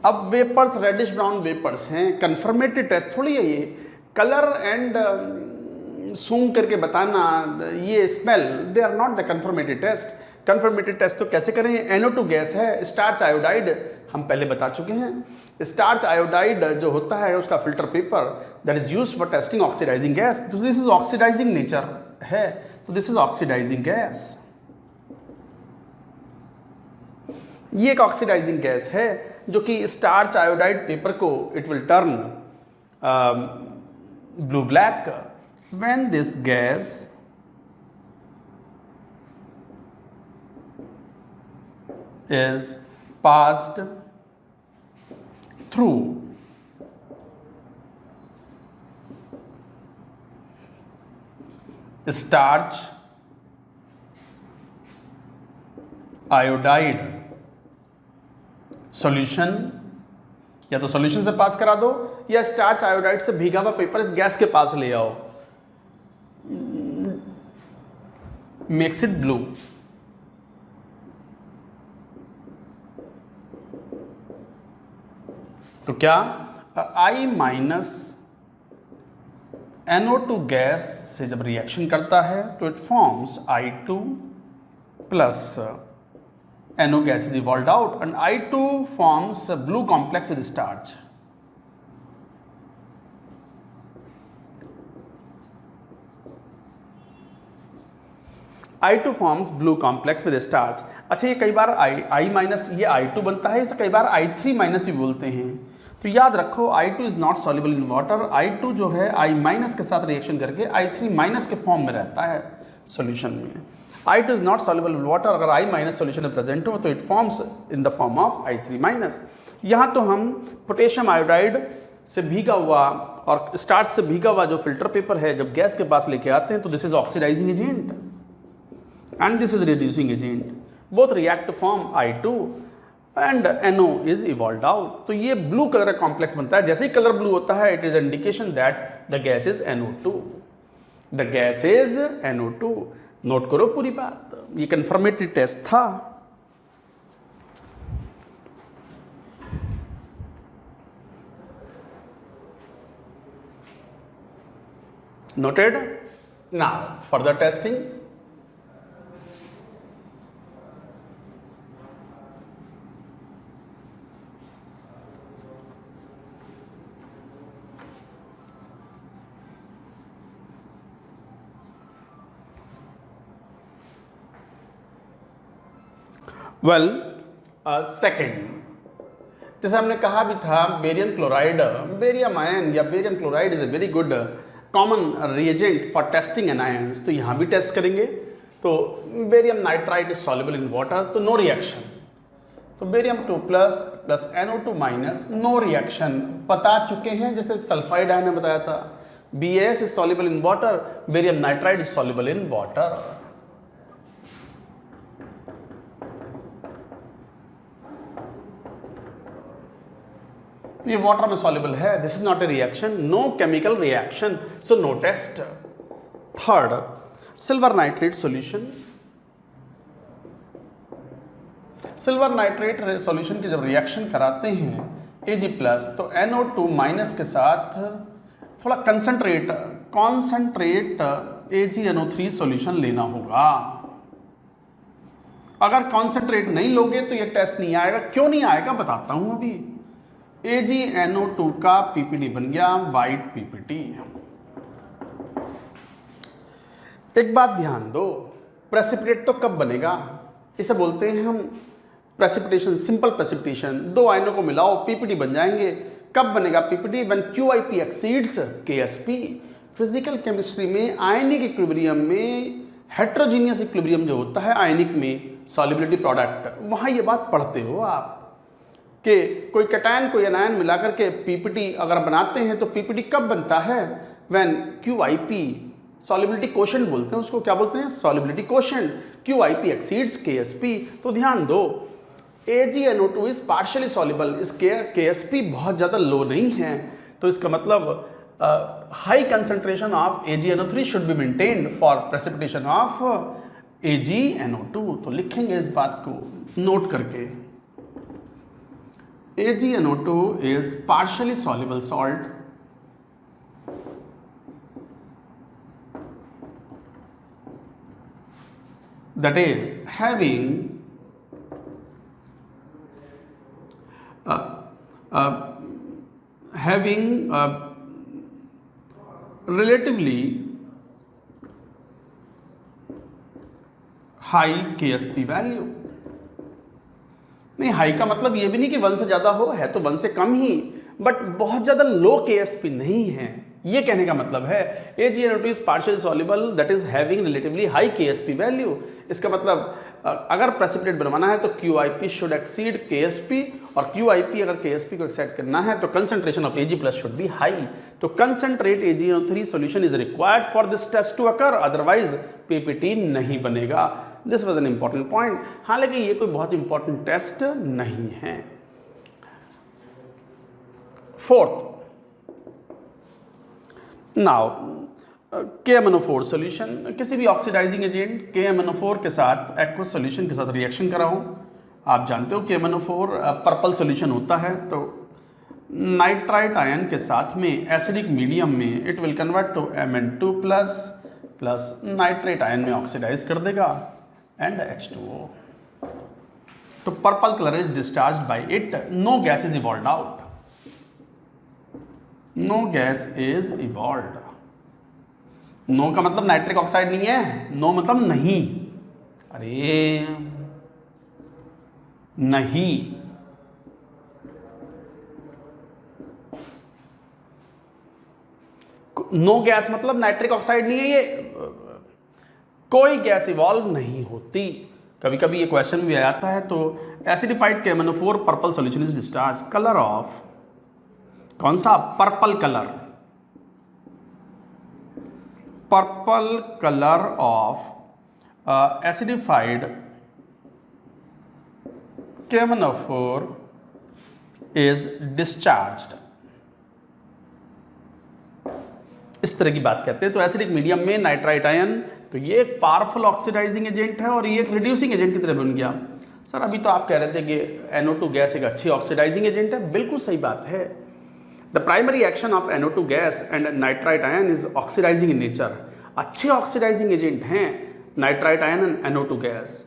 अब वेपर्स रेडिश ब्राउन वेपर्स हैं. कंफर्मेटेड टेस्ट थोड़ी है ये, कलर एंड सूम करके बताना, ये smell, they are not the confirmatory test. Confirmatory test तो कैसे करें? NO2 गैस है, स्टार्च आयोडाइड हम पहले बता चुके हैं. स्टार्च आयोडाइड जो होता है उसका filter paper that is used for testing oxidising gas. This is oxidising nature है, तो दिस इज ऑक्सीडाइजिंग गैस. ये एक ऑक्सीडाइजिंग गैस है जो कि स्टार्च आयोडाइड पेपर को it will turn blue black. When this gas is passed through starch iodide solution, या तो सॉल्यूशन से पास करा दो या स्टार्च आयोडाइड से भीगा हुआ पेपर इस गैस के पास ले आओ, मेक्स इट ब्लू। तो क्या I माइनस NO2 गैस से जब रिएक्शन करता है तो it forms I2 plus NO gas is evolved out and I2 forms a blue complex with starch. I2 forms blue complex with starch. अच्छा, ये कई बार I माइनस ये I2 बनता है, इसे कई बार I3 माइनस भी बोलते हैं। तो याद रखो I2 is not soluble in water. I2 जो है I माइनस के साथ रिएक्शन करके I3 माइनस के फॉर्म में रहता है सॉल्यूशन में। I2 is not soluble in water। अगर I माइनस सोल्यूशन में प्रेजेंट हो तो it forms in the form of I3 minus. यहाँ तो हम पोटेशियम आयोडाइड से भीगा हुआ और स्टार्च से भीगा हुआ जो फिल्टर पेपर है जब गैस के पास लेके आते हैं तो this is oxidising agent and this is reducing agent, both react to form I2 and NO is evolve out. तो ये ब्लू कलर का कॉम्प्लेक्स बनता है। जैसे ही कलर ब्लू होता है it is indication that the gas is NO2, the gas is NO2। Note करो पूरी बात, ये कंफर्मेटरी टेस्ट था। Noted. Now further testing. Well second, जैसे हमने कहा भी था बेरियम क्लोराइड, बेरियम आयन या barium chloride is a very good common reagent for testing anions. तो यहाँ भी टेस्ट करेंगे। तो barium nitride is soluble in water, तो नो रिएक्शन। तो barium 2 plus plus NO2 minus, no reaction. बता चुके हैं, जैसे सल्फाइड आयन ने बताया था BAS is soluble in water, barium nitride is soluble in water. ये वाटर में सॉल्युबल है, this is not a reaction, no chemical reaction, so no test. Third, silver nitrate solution. Silver nitrate solution की जब reaction कराते हैं Ag plus तो NO2 minus के साथ थोड़ा कंसंट्रेट AgNO3 सॉल्यूशन लेना होगा। अगर कॉन्सेंट्रेट नहीं लोगे तो ये टेस्ट नहीं आएगा। क्यों नहीं आएगा बताता हूं अभी। AgNO2 का PPT बन गया वाइट PPT। एक बात ध्यान दो, प्रेसिपिटेट तो कब बनेगा, इसे बोलते हैं हम प्रेसिपिटेशन, सिंपल प्रेसिपिटेशन। दो आयनों को मिलाओ PPT बन जाएंगे। कब बनेगा PPT? When QIP exceeds KSP। Physical chemistry में आयनिक इक्विलिब्रियम में हेट्रोजीनियस इक्विलिब्रियम जो होता है आयनिक में सॉल्युबिलिटी प्रोडक्ट, वहां ये बात पढ़ते हो आप कि कोई कैटायन कोई एनायन मिलाकर के PPT अगर बनाते हैं तो PPT कब बनता है? व्हेन QIP, सॉल्युबिलिटी कोशेंट बोलते हैं उसको, क्या बोलते हैं? Solubility quotient. QIP exceeds KSP। तो ध्यान दो, AgNO2 इज पार्शियली सॉल्युबल, इस KSP बहुत ज़्यादा लो नहीं है, तो इसका मतलब high concentration of AgNO3 should be maintained for precipitation of AgNO2। तो लिखेंगे इस बात को नोट करके, AgNO2 is partially soluble salt that is having relatively high KSP value। नहीं, हाई का मतलब ये भी नहीं कि 1 से ज़्यादा हो, है तो 1 से कम ही, बट बहुत ज़्यादा लो KSP नहीं है। ये कहने का मतलब है AgNO2 is partial soluble that is having relatively high KSP value. इसका मतलब अगर प्रेसिपिटेट बनवाना है तो QIP शुड एक्सीड KSP, और QIP अगर KSP को एक्सेप्ट करना है तो concentration of Ag+ should be high. तो concentrate AgNO3 solution is required for this test to occur, otherwise PPT नहीं बनेगा। This was an important point. हालांकि ये कोई बहुत इंपॉर्टेंट टेस्ट नहीं है। फोर्थ, नाउ KMnO4 सॉल्यूशन, किसी भी ऑक्सीडाइजिंग एजेंट KMnO4 के साथ एक्वस सॉल्यूशन के साथ रिएक्शन कराओ। आप जानते हो KMnO4 पर्पल सॉल्यूशन होता है, तो नाइट्राइट आयन के साथ में एसिडिक मीडियम में it will convert to Mn2 plus nitrate ion में ऑक्सीडाइज कर देगा एंड H2O। तो purple colour is discharged by it, no gas is evolved out, no gas is evolved. No का मतलब नाइट्रिक ऑक्साइड नहीं है, no मतलब नहीं, अरे नहीं, नो गैस मतलब नाइट्रिक ऑक्साइड नहीं है, ये कोई गैस इवॉल्व नहीं होती। कभी कभी ये क्वेश्चन भी आता है। तो acidified KMnO4 purple solution is discharge, colour of कौन सा, purple colour, purple colour of acidified KMnO4 is discharged. इस तरह की बात करते हैं। तो एसिडिक मीडियम में नाइट्राइट आयन, तो ये एक पावरफुल ऑक्सीडाइजिंग एजेंट है और ये एक रिड्यूसिंग एजेंट की तरह बन गया। सर अभी तो आप कह रहे थे कि NO2 गैस एक अच्छी ऑक्सीडाइजिंग एजेंट है, बिल्कुल सही बात है। The primary action of NO2 gas and nitrite ion is oxidising in nature. अच्छे ऑक्सीडाइजिंग एजेंट हैं nitrite ion and NO2 gas,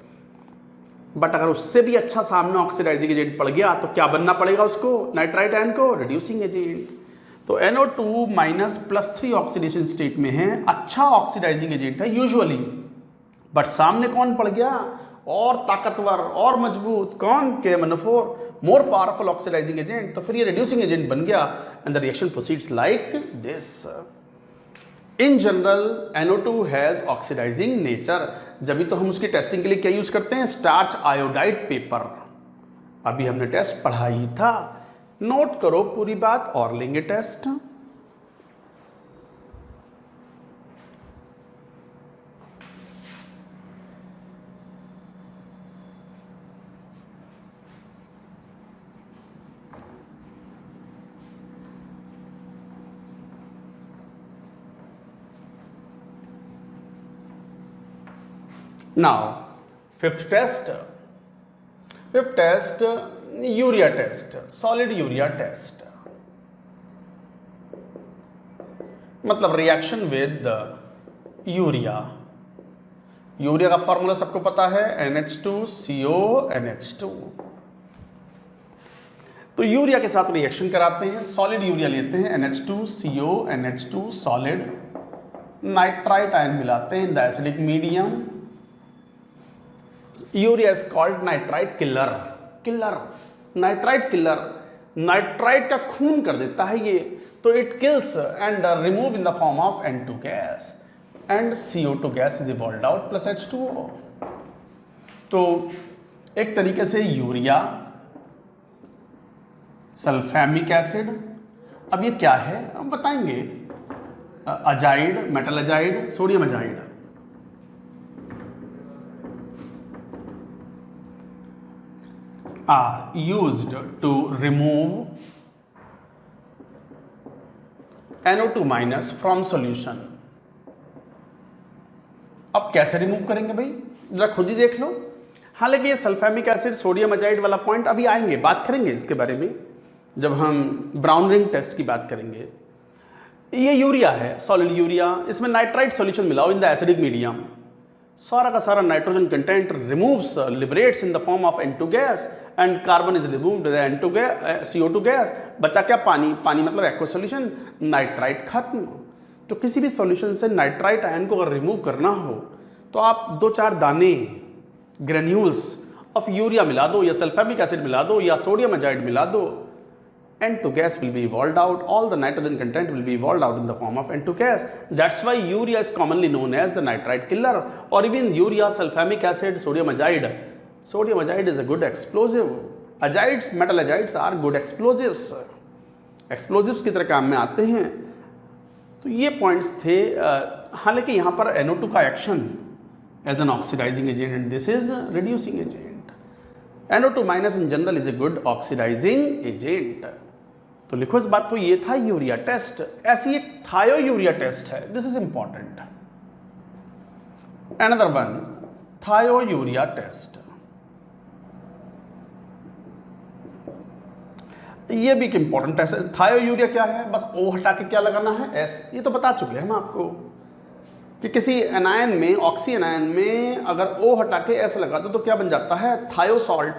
but अगर उससे भी अच्छा सामने ऑक्सीडाइजिंग एजेंट पड़ गया तो क्या बनना पड़ेगा उसको, नाइट्राइट आयन को, रिड्यूसिंग एजेंट। तो NO2 -+3 ऑक्सीडेशन स्टेट में है, अच्छा ऑक्सीडाइजिंग एजेंट है यूजुअली, बट सामने कौन पड़ गया और ताकतवर और मजबूत, कौन, KMnO4, more powerful oxidising agent. तो फिर ये रिड्यूसिंग एजेंट बन गया and the reaction proceeds like this. In general NO2 has oxidising nature. जब भी तो हम उसकी टेस्टिंग के लिए क्या यूज करते हैं, स्टार्च आयोडाइड पेपर। अभी हमने टेस्ट पढ़ा ही था, नोट करो पूरी बात और लेंगे test. Now, fifth test, urea test, solid urea test, मतलब रिएक्शन विद यूरिया। यूरिया का फॉर्मूला सबको पता है, NH2CO NH2। तो यूरिया के साथ रिएक्शन कराते हैं, सॉलिड यूरिया लेते हैं, NH2CO NH2 solid, nitrite ion मिलाते हैं in the acidic medium. Urea is called nitrite killer, nitrite killer, nitrite का खून कर देता है ये। तो it kills and remove in the form of N2 gas and CO2 gas is evolved out plus H2O। तो एक तरीके से यूरिया, सल्फेमिक एसिड, अब ये क्या है हम बताएंगे, azide, metal azide, sodium azide, are used to remove NO2 minus from solution। अब कैसे रिमूव करेंगे भाई, जरा खुद ही देख लो। हालांकि ये सल्फेमिक एसिड, सोडियम अजाइड वाला पॉइंट अभी आएंगे, बात करेंगे इसके बारे में जब हम ब्राउन रिंग टेस्ट की बात करेंगे। ये यूरिया है, सॉलिड यूरिया, इसमें नाइट्राइट सॉल्यूशन मिलाओ इन द एसिडिक मीडियम, सारा का सारा nitrogen content removes, liberates in the form of N2 gas and carbon is removed N2 gas, CO2 gas, बचा क्या, पानी, पानी मतलब एक्वस सॉल्यूशन, नाइट्राइट खत्म। तो किसी भी सॉल्यूशन से नाइट्राइट आयन को अगर रिमूव करना हो तो आप 2-4 दाने ग्रेन्यूल्स ऑफ यूरिया मिला दो, या सल्फेमिक एसिड मिला दो, या सोडियम अजाइड मिला दो, N2 gas will be evolved out, all the nitrogen content will be evolved out in the form of N2 gas. That's why urea is commonly known as the nitrite killer, or even urea, sulfamic acid, sodium azide. Sodium azide is a good explosive. Azides, metal azides are good explosives. Explosives की तरह काम में आते हैं. तो ये points थे. हालांकि यहाँ पर NO2 का action as an oxidising agent and this is reducing agent. NO2 minus in general is a good oxidising agent. तो लिखो इस बात को. ये था यूरिया टेस्ट. ऐसी एक थायो यूरिया टेस्ट है. This is important. Another one, थायो यूरिया टेस्ट. ये भी एक इंपॉर्टेंट टेस्ट है. थायो यूरिया क्या है? बस O हटा के क्या लगाना है? S. ये तो बता चुके हैं हम आपको कि किसी एनायन में, ऑक्सी एनायन में अगर O हटा के S लगा दो तो क्या बन जाता है? थायो सॉल्ट.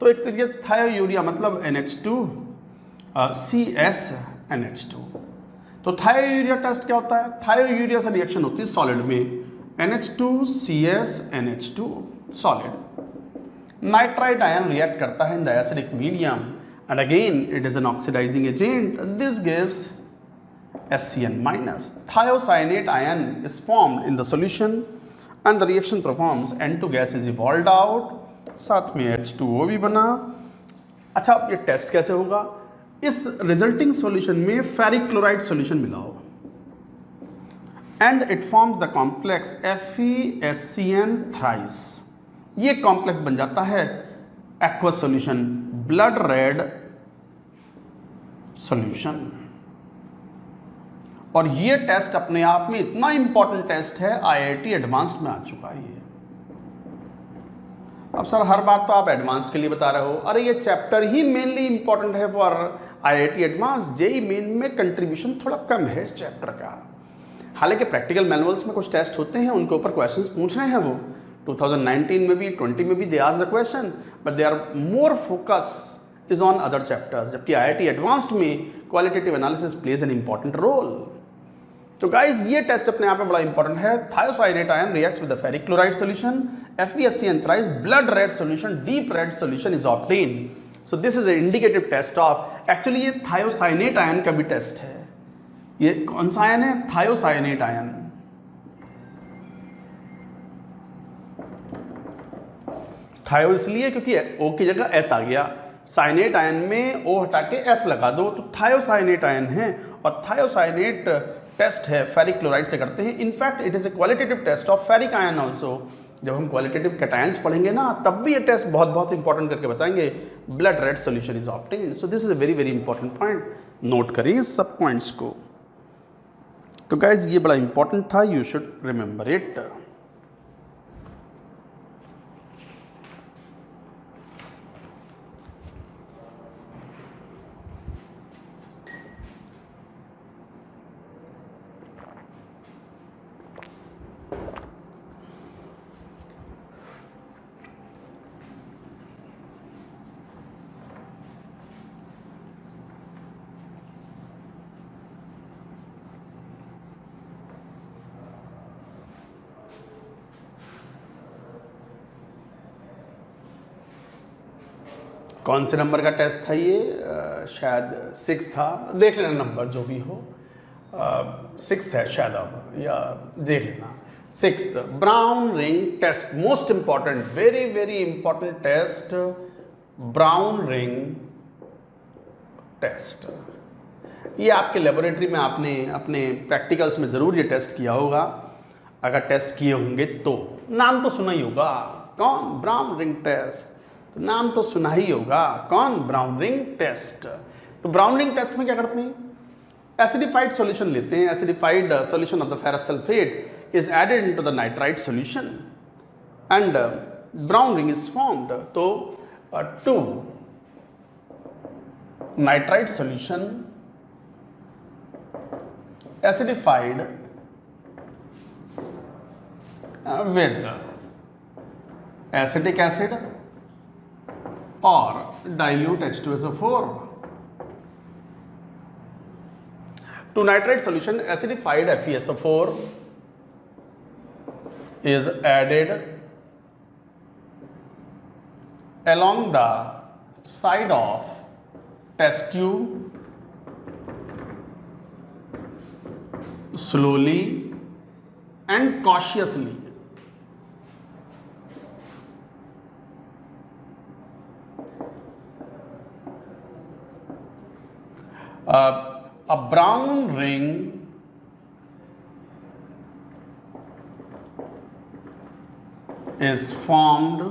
तो एक तरीके से थायो यूरिया मतलब NH2 CSNH2. तो थायो यूरिया टेस्ट क्या होता है? थायो यूरिया से रिएक्शन होती है सॉलिड में. NH2 CSNH2 solid. Nitrite ion react करता है in the acidic medium and again it is an oxidizing agent. This gives SCN minus. Thiocyanate ion is formed in the solution and the reaction performs. N2 gas is evolved out, साथ में H2O भी बना. अच्छा, ये test कैसे होगा? इस resulting solution में फेरिक क्लोराइड सॉल्यूशन मिलाओ and it forms the complex FeSCN thrice. ये कॉम्प्लेक्स बन जाता है aqueous solution, blood red solution. और ये टेस्ट अपने आप में इतना इंपॉर्टेंट टेस्ट है, IIT एडवांस्ड में आ चुका है ये. अब सर हर बार तो आप एडवांस्ड के लिए बता रहे हो. अरे ये चैप्टर ही मेनली इंपॉर्टेंट है for IIT advance. JEE main में कंट्रीब्यूशन थोड़ा कम है इस चैप्टर का. हालांकि प्रैक्टिकल मैनुअल्स में कुछ टेस्ट होते हैं, उनके ऊपर क्वेश्चंस पूछ रहे हैं. वो 2019 में भी 20 में भी they ask the question, but they are more focus is on other chapters. जबकि IIT एडवांस्ड में qualitative analysis plays an important role. तो गाइज ये टेस्ट अपने आप में बड़ा इंपॉर्टेंट है. Thiocyanate ion reacts with the ferric chloride solution, FeSCN thrice, blood red solution, deep red solution is obtained. So this is an indicative test of, actually ये thiocyanate ion का भी test है. ये कौन सा आयन है? Thiocyanate ion. थायो इसलिए क्योंकि O की जगह S आ गया. साइनेट आयन में O हटा के S लगा दो तो थायोसाइनेट आयन है. और थायोसाइनेट टेस्ट है फेरिक क्लोराइड से करते हैं. In fact it is a qualitative test of ferric ion also. जब हम क्वालिटेटिव कैटायंस पढ़ेंगे ना, तब भी ये टेस्ट बहुत बहुत इंपॉर्टेंट करके बताएंगे. Blood red solution is obtained. So this is a very very important point. Note करिए इस सब पॉइंट्स को. तो गाइज ये बड़ा इंपॉर्टेंट था, यू शुड रिमेंबर इट. कौन से नंबर का टेस्ट था ये? शायद 6 था. देख लेना नंबर जो भी हो. 6 है शायद, अब या देख लेना. 6th brown ring test, most important, very very important test, brown ring test. ये आपके लेबोरेटरी में आपने अपने प्रैक्टिकल्स में ज़रूर ये टेस्ट किया होगा. अगर टेस्ट किए होंगे तो नाम तो सुना ही होगा. कौन? Brown ring test. तो नाम तो सुना ही होगा. कौन? Brown ring test. तो ब्राउन रिंग टेस्ट में क्या करते हैं? एसिडिफाइड सॉल्यूशन लेते हैं. Acidified solution of the ferrous sulphate is added into the nitrite solution and brown ring is formed. तो 2 nitrite solution acidified with acetic acid or dilute H2SO4. To nitrite solution, acidified FeSO4 is added along the side of test tube slowly and cautiously a brown ring is formed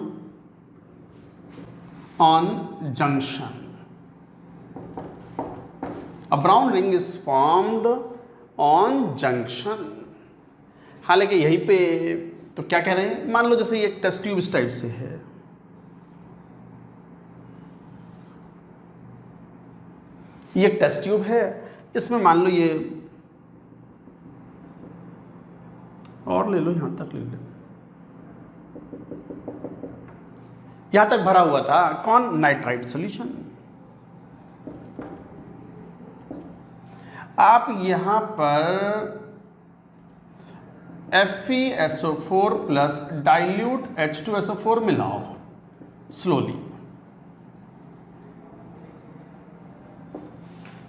on junction. A brown ring is formed on junction. हालांकि यहीं पे तो क्या कह रहे हैं, मान लो जैसे ये एक टेस्ट ट्यूब इस टाइप से है, ये एक टेस्ट ट्यूब है, इसमें मान लो ये और ले लो, यहां तक ले लो, यहां तक भरा हुआ था कौन, नाइट्राइट सॉल्यूशन। आप यहां पर FeSO4 प्लस डाइल्यूट H2SO4 मिलाओ स्लोली,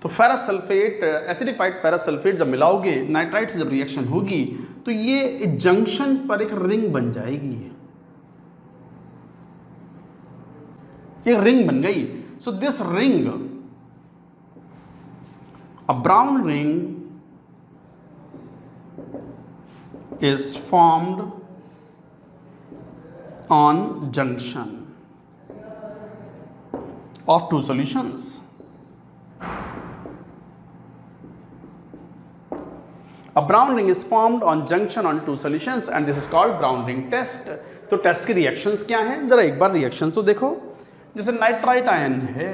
तो ferrous sulphate, acidified ferrous sulphate जब मिलाओगे नाइट्राइट से जब रिएक्शन होगी तो ये जंक्शन पर एक रिंग बन जाएगी, ये रिंग बन गई। So this ring, a brown ring is formed on junction of two solutions. A brown ring is formed on junction on two solutions and this is called brown ring test. तो test की reactions क्या हैं, जरा एक बार reaction तो देखो। जैसे nitrite ion है,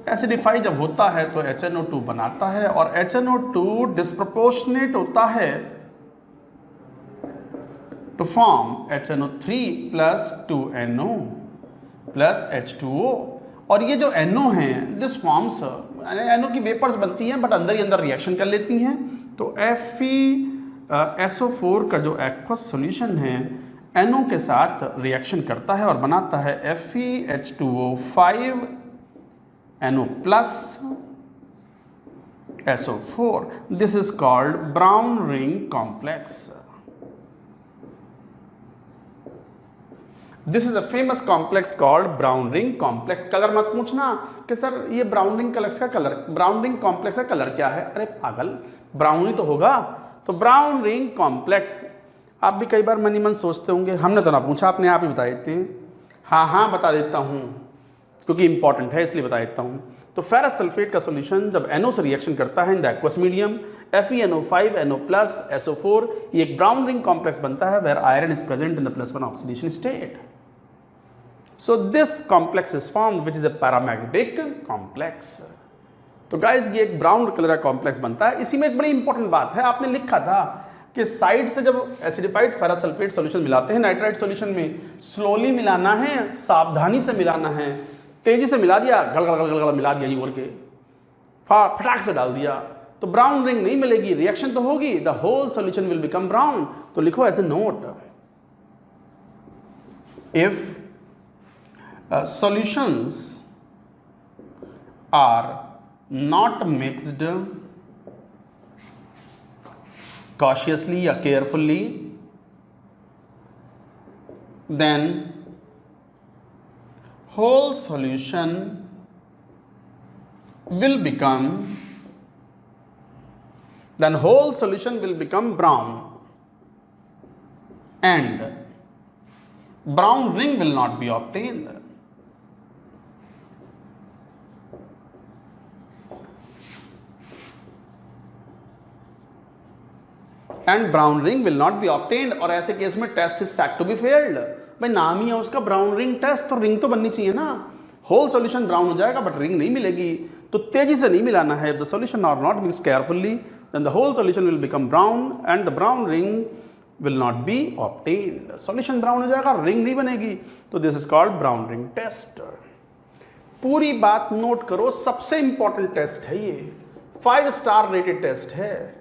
एसिडिफाई जब होता है तो HNO2 बनाता है और HNO2 डिस्प्रोपोर्शनेट होता है to form HNO3 plus 2NO plus H2O, और ये जो NO हैं दिस फॉर्म्स, NO की वेपर्स बनती हैं बट अंदर ही अंदर रिएक्शन कर लेती हैं। तो FeSO4 का जो एक्वस सॉल्यूशन है NO के साथ रिएक्शन करता है और बनाता है FeH2O5 NO plus SO4. This is called brown ring complex. This is a famous complex called brown ring complex. Colour मत पूछना कि सर ये ब्राउन रिंग कलर का कलर, ब्राउन रिंग कॉम्प्लेक्स का कलर क्या है, अरे पागल ब्राउन ही तो होगा। तो ब्राउन रिंग कॉम्प्लेक्स, आप भी कई बार मनी मन सोचते होंगे, हमने तो ना पूछा, आपने आप ही बता देते हैं। हाँ बता देता हूँ क्योंकि इंपॉर्टेंट है इसलिए बता देता हूँ। तो फेरस सल्फेट का सॉल्यूशन जब NO से रिएक्शन करता है in the aqueous medium, FeNO5 NO plus SO4, ये एक ब्राउन रिंग कॉम्प्लेक्स बनता है where iron is present in the +1 oxidation state. So this complex is formed which is a paramagnetic complex. तो guys ये एक brown colour का complex बनता है। इसी में एक बड़ी इंपॉर्टेंट बात है, आपने लिखा था कि साइड से जब एसिडिफाइड फेरस सल्फेट सॉल्यूशन मिलाते हैं नाइट्राइट सॉल्यूशन में, स्लोली मिलाना है, सावधानी से मिलाना है। तेजी से मिला दिया, गल गल गल गल मिला दिया यूं करके, फटाक से डाल दिया तो ब्राउन रिंग नहीं मिलेगी, रिएक्शन तो होगी, the whole solution will become brown. तो लिखो as a note, if solutions are not mixed cautiously or carefully, then whole solution will become brown and brown ring will not be obtained. And brown ring will not be obtained, और ऐसे case में test is set to be failed. भाई नाम ही है उसका brown ring test, तो ring तो बननी चाहिए ना। होल सॉल्यूशन ब्राउन हो जाएगा बट रिंग नहीं मिलेगी, तो तेजी से नहीं मिलाना है। If the solution are not mixed carefully then the whole solution will become brown and the brown ring will not be obtained. Solution brown हो जाएगा, रिंग नहीं बनेगी, तो this is called brown ring test. पूरी बात note करो, सबसे important test है ये, 5 स्टार रेटेड टेस्ट है।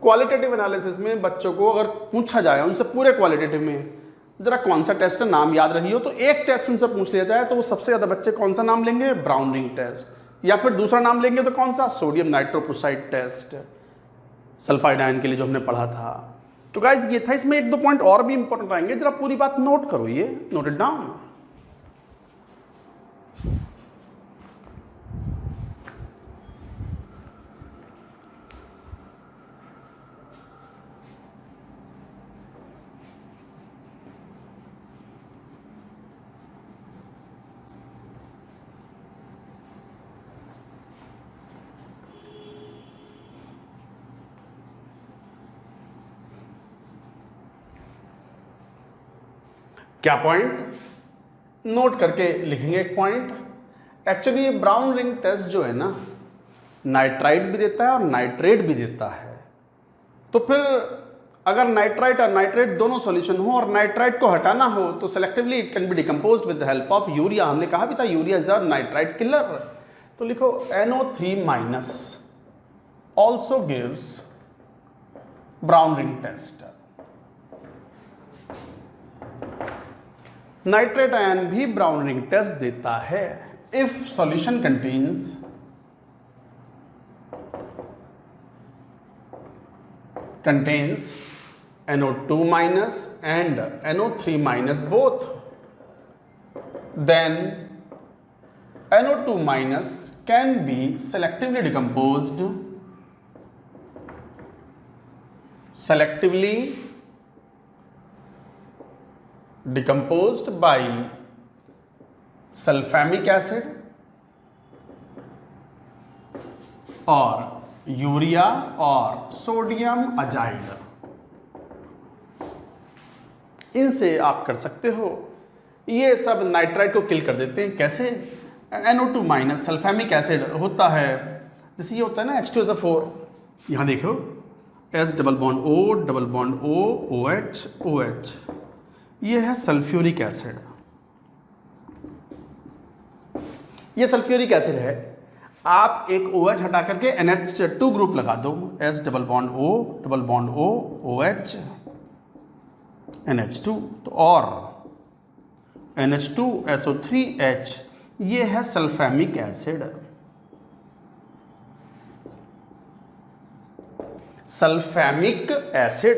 क्वालिटेटिव एनालिसिस में बच्चों को अगर पूछा जाए उनसे पूरे क्वालिटेटिव में जरा कौन सा टेस्ट है नाम याद रही हो, तो एक टेस्ट उनसे पूछ लिया जाए तो वो सबसे ज़्यादा बच्चे कौन सा नाम लेंगे, ब्राउन रिंग टेस्ट। या फिर दूसरा नाम लेंगे तो कौन सा, sodium nitroprusside test, sulphide ion के लिए जो हमने पढ़ा था। तो गाइस ये था, इसमें एक दो पॉइंट और भी इंपॉर्टेंट आएंगे, जरा पूरी बात नोट करो, ये नोट इट डाउन। क्या पॉइंट नोट करके लिखेंगे, एक पॉइंट। एक्चुअली ये ब्राउन रिंग टेस्ट जो है ना, नाइट्राइट भी देता है और नाइट्रेट भी देता है। तो फिर अगर नाइट्राइट और नाइट्रेट दोनों सॉल्यूशन हो और नाइट्राइट को हटाना हो तो selectively it can be decomposed with the help of urea. हमने कहा भी था urea is the nitrite killer. तो लिखो NO3- also gives brown ring test. Nitrate ion भी ब्राउन रिंग टेस्ट देता है if solution contains NO2- and NO3- both, then NO2- can be selectively decomposed by sulphamic acid और urea और sodium azide. इनसे आप कर सकते हो, ये सब नाइट्राइट को किल कर देते हैं। कैसे? NO2- सल्फैमिक एसिड होता है, जैसे ये होता है ना H2SO4, यहाँ देखो S double bond O double bond O OH OH, ये है सल्फ्यूरिक एसिड। ये सल्फ्यूरिक एसिड है, आप एक OH हटा करके NH2 ग्रुप लगा दो, S double bond O double bond O OH NH2, तो और NH2SO3H, ये है सल्फैमिक एसिड। सल्फैमिक एसिड,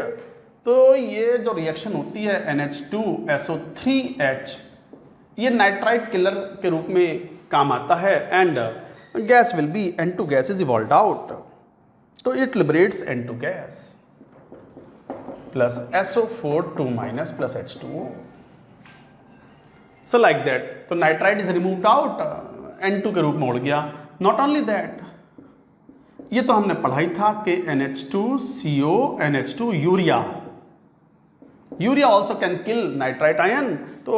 तो ये जो रिएक्शन होती है NH2SO3H, ये नाइट्राइट किलर के रूप में काम आता है and gas will be N2 gas is evolved out, तो it liberates N2 gas plus SO4 plus H2O, so like that. तो nitrite is removed out, N2 के रूप में उड़ गया। नॉट ओनली दैट, ये तो हमने पढ़ा ही था कि NH2CO NH2 urea also can kill nitrite ion, तो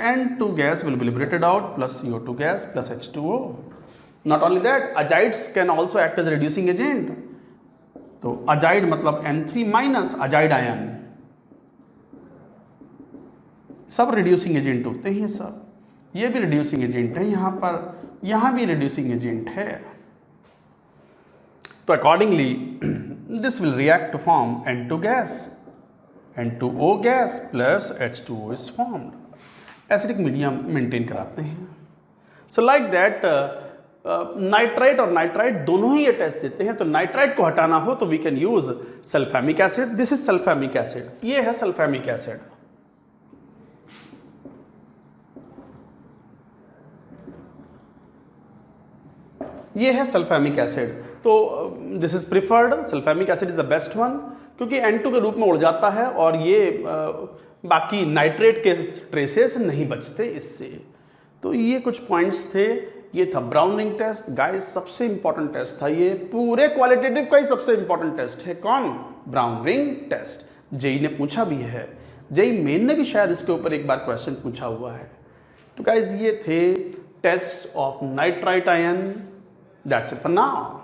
N2 gas will be liberated out plus CO2 gas plus H2O. Not only that, azides can also act as a reducing agent, तो azide मतलब N3- azide ion, सब reducing agent होते हैं सब। ये भी reducing agent है, यहाँ पर यहाँ भी रिड्यूसिंग एजेंट है। तो accordingly this will react to form N2 gas, N2O gas plus H2O इज फॉर्म्ड। एसिडिक मीडियम मेंटेन कराते हैं। सो लाइक दैट नाइट्राइट और नाइट्राइट दोनों ही ये टेस्ट देते हैं। तो नाइट्राइट को हटाना हो तो we can use sulphamic acid, this is sulphamic acid, ये है सल्फैमिक एसिड। ये है सल्फैमिक एसिड, तो this is preferred, sulphamic acid is the best one, क्योंकि N2 के रूप में उड़ जाता है और ये बाकी नाइट्रेट के ट्रेसेस नहीं बचते इससे। तो ये कुछ पॉइंट्स थे, ये था ब्राउन रिंग टेस्ट। गाइस सबसे इंपॉर्टेंट टेस्ट था ये, पूरे क्वालिटेटिव का ही सबसे इंपॉर्टेंट टेस्ट है। कौन? Brown ring test. जेई ने पूछा भी है, जेई मेन ने भी शायद इसके ऊपर एक बार क्वेश्चन पूछा हुआ है। तो गाइस ये थे test of nitrite ion. That's it for now.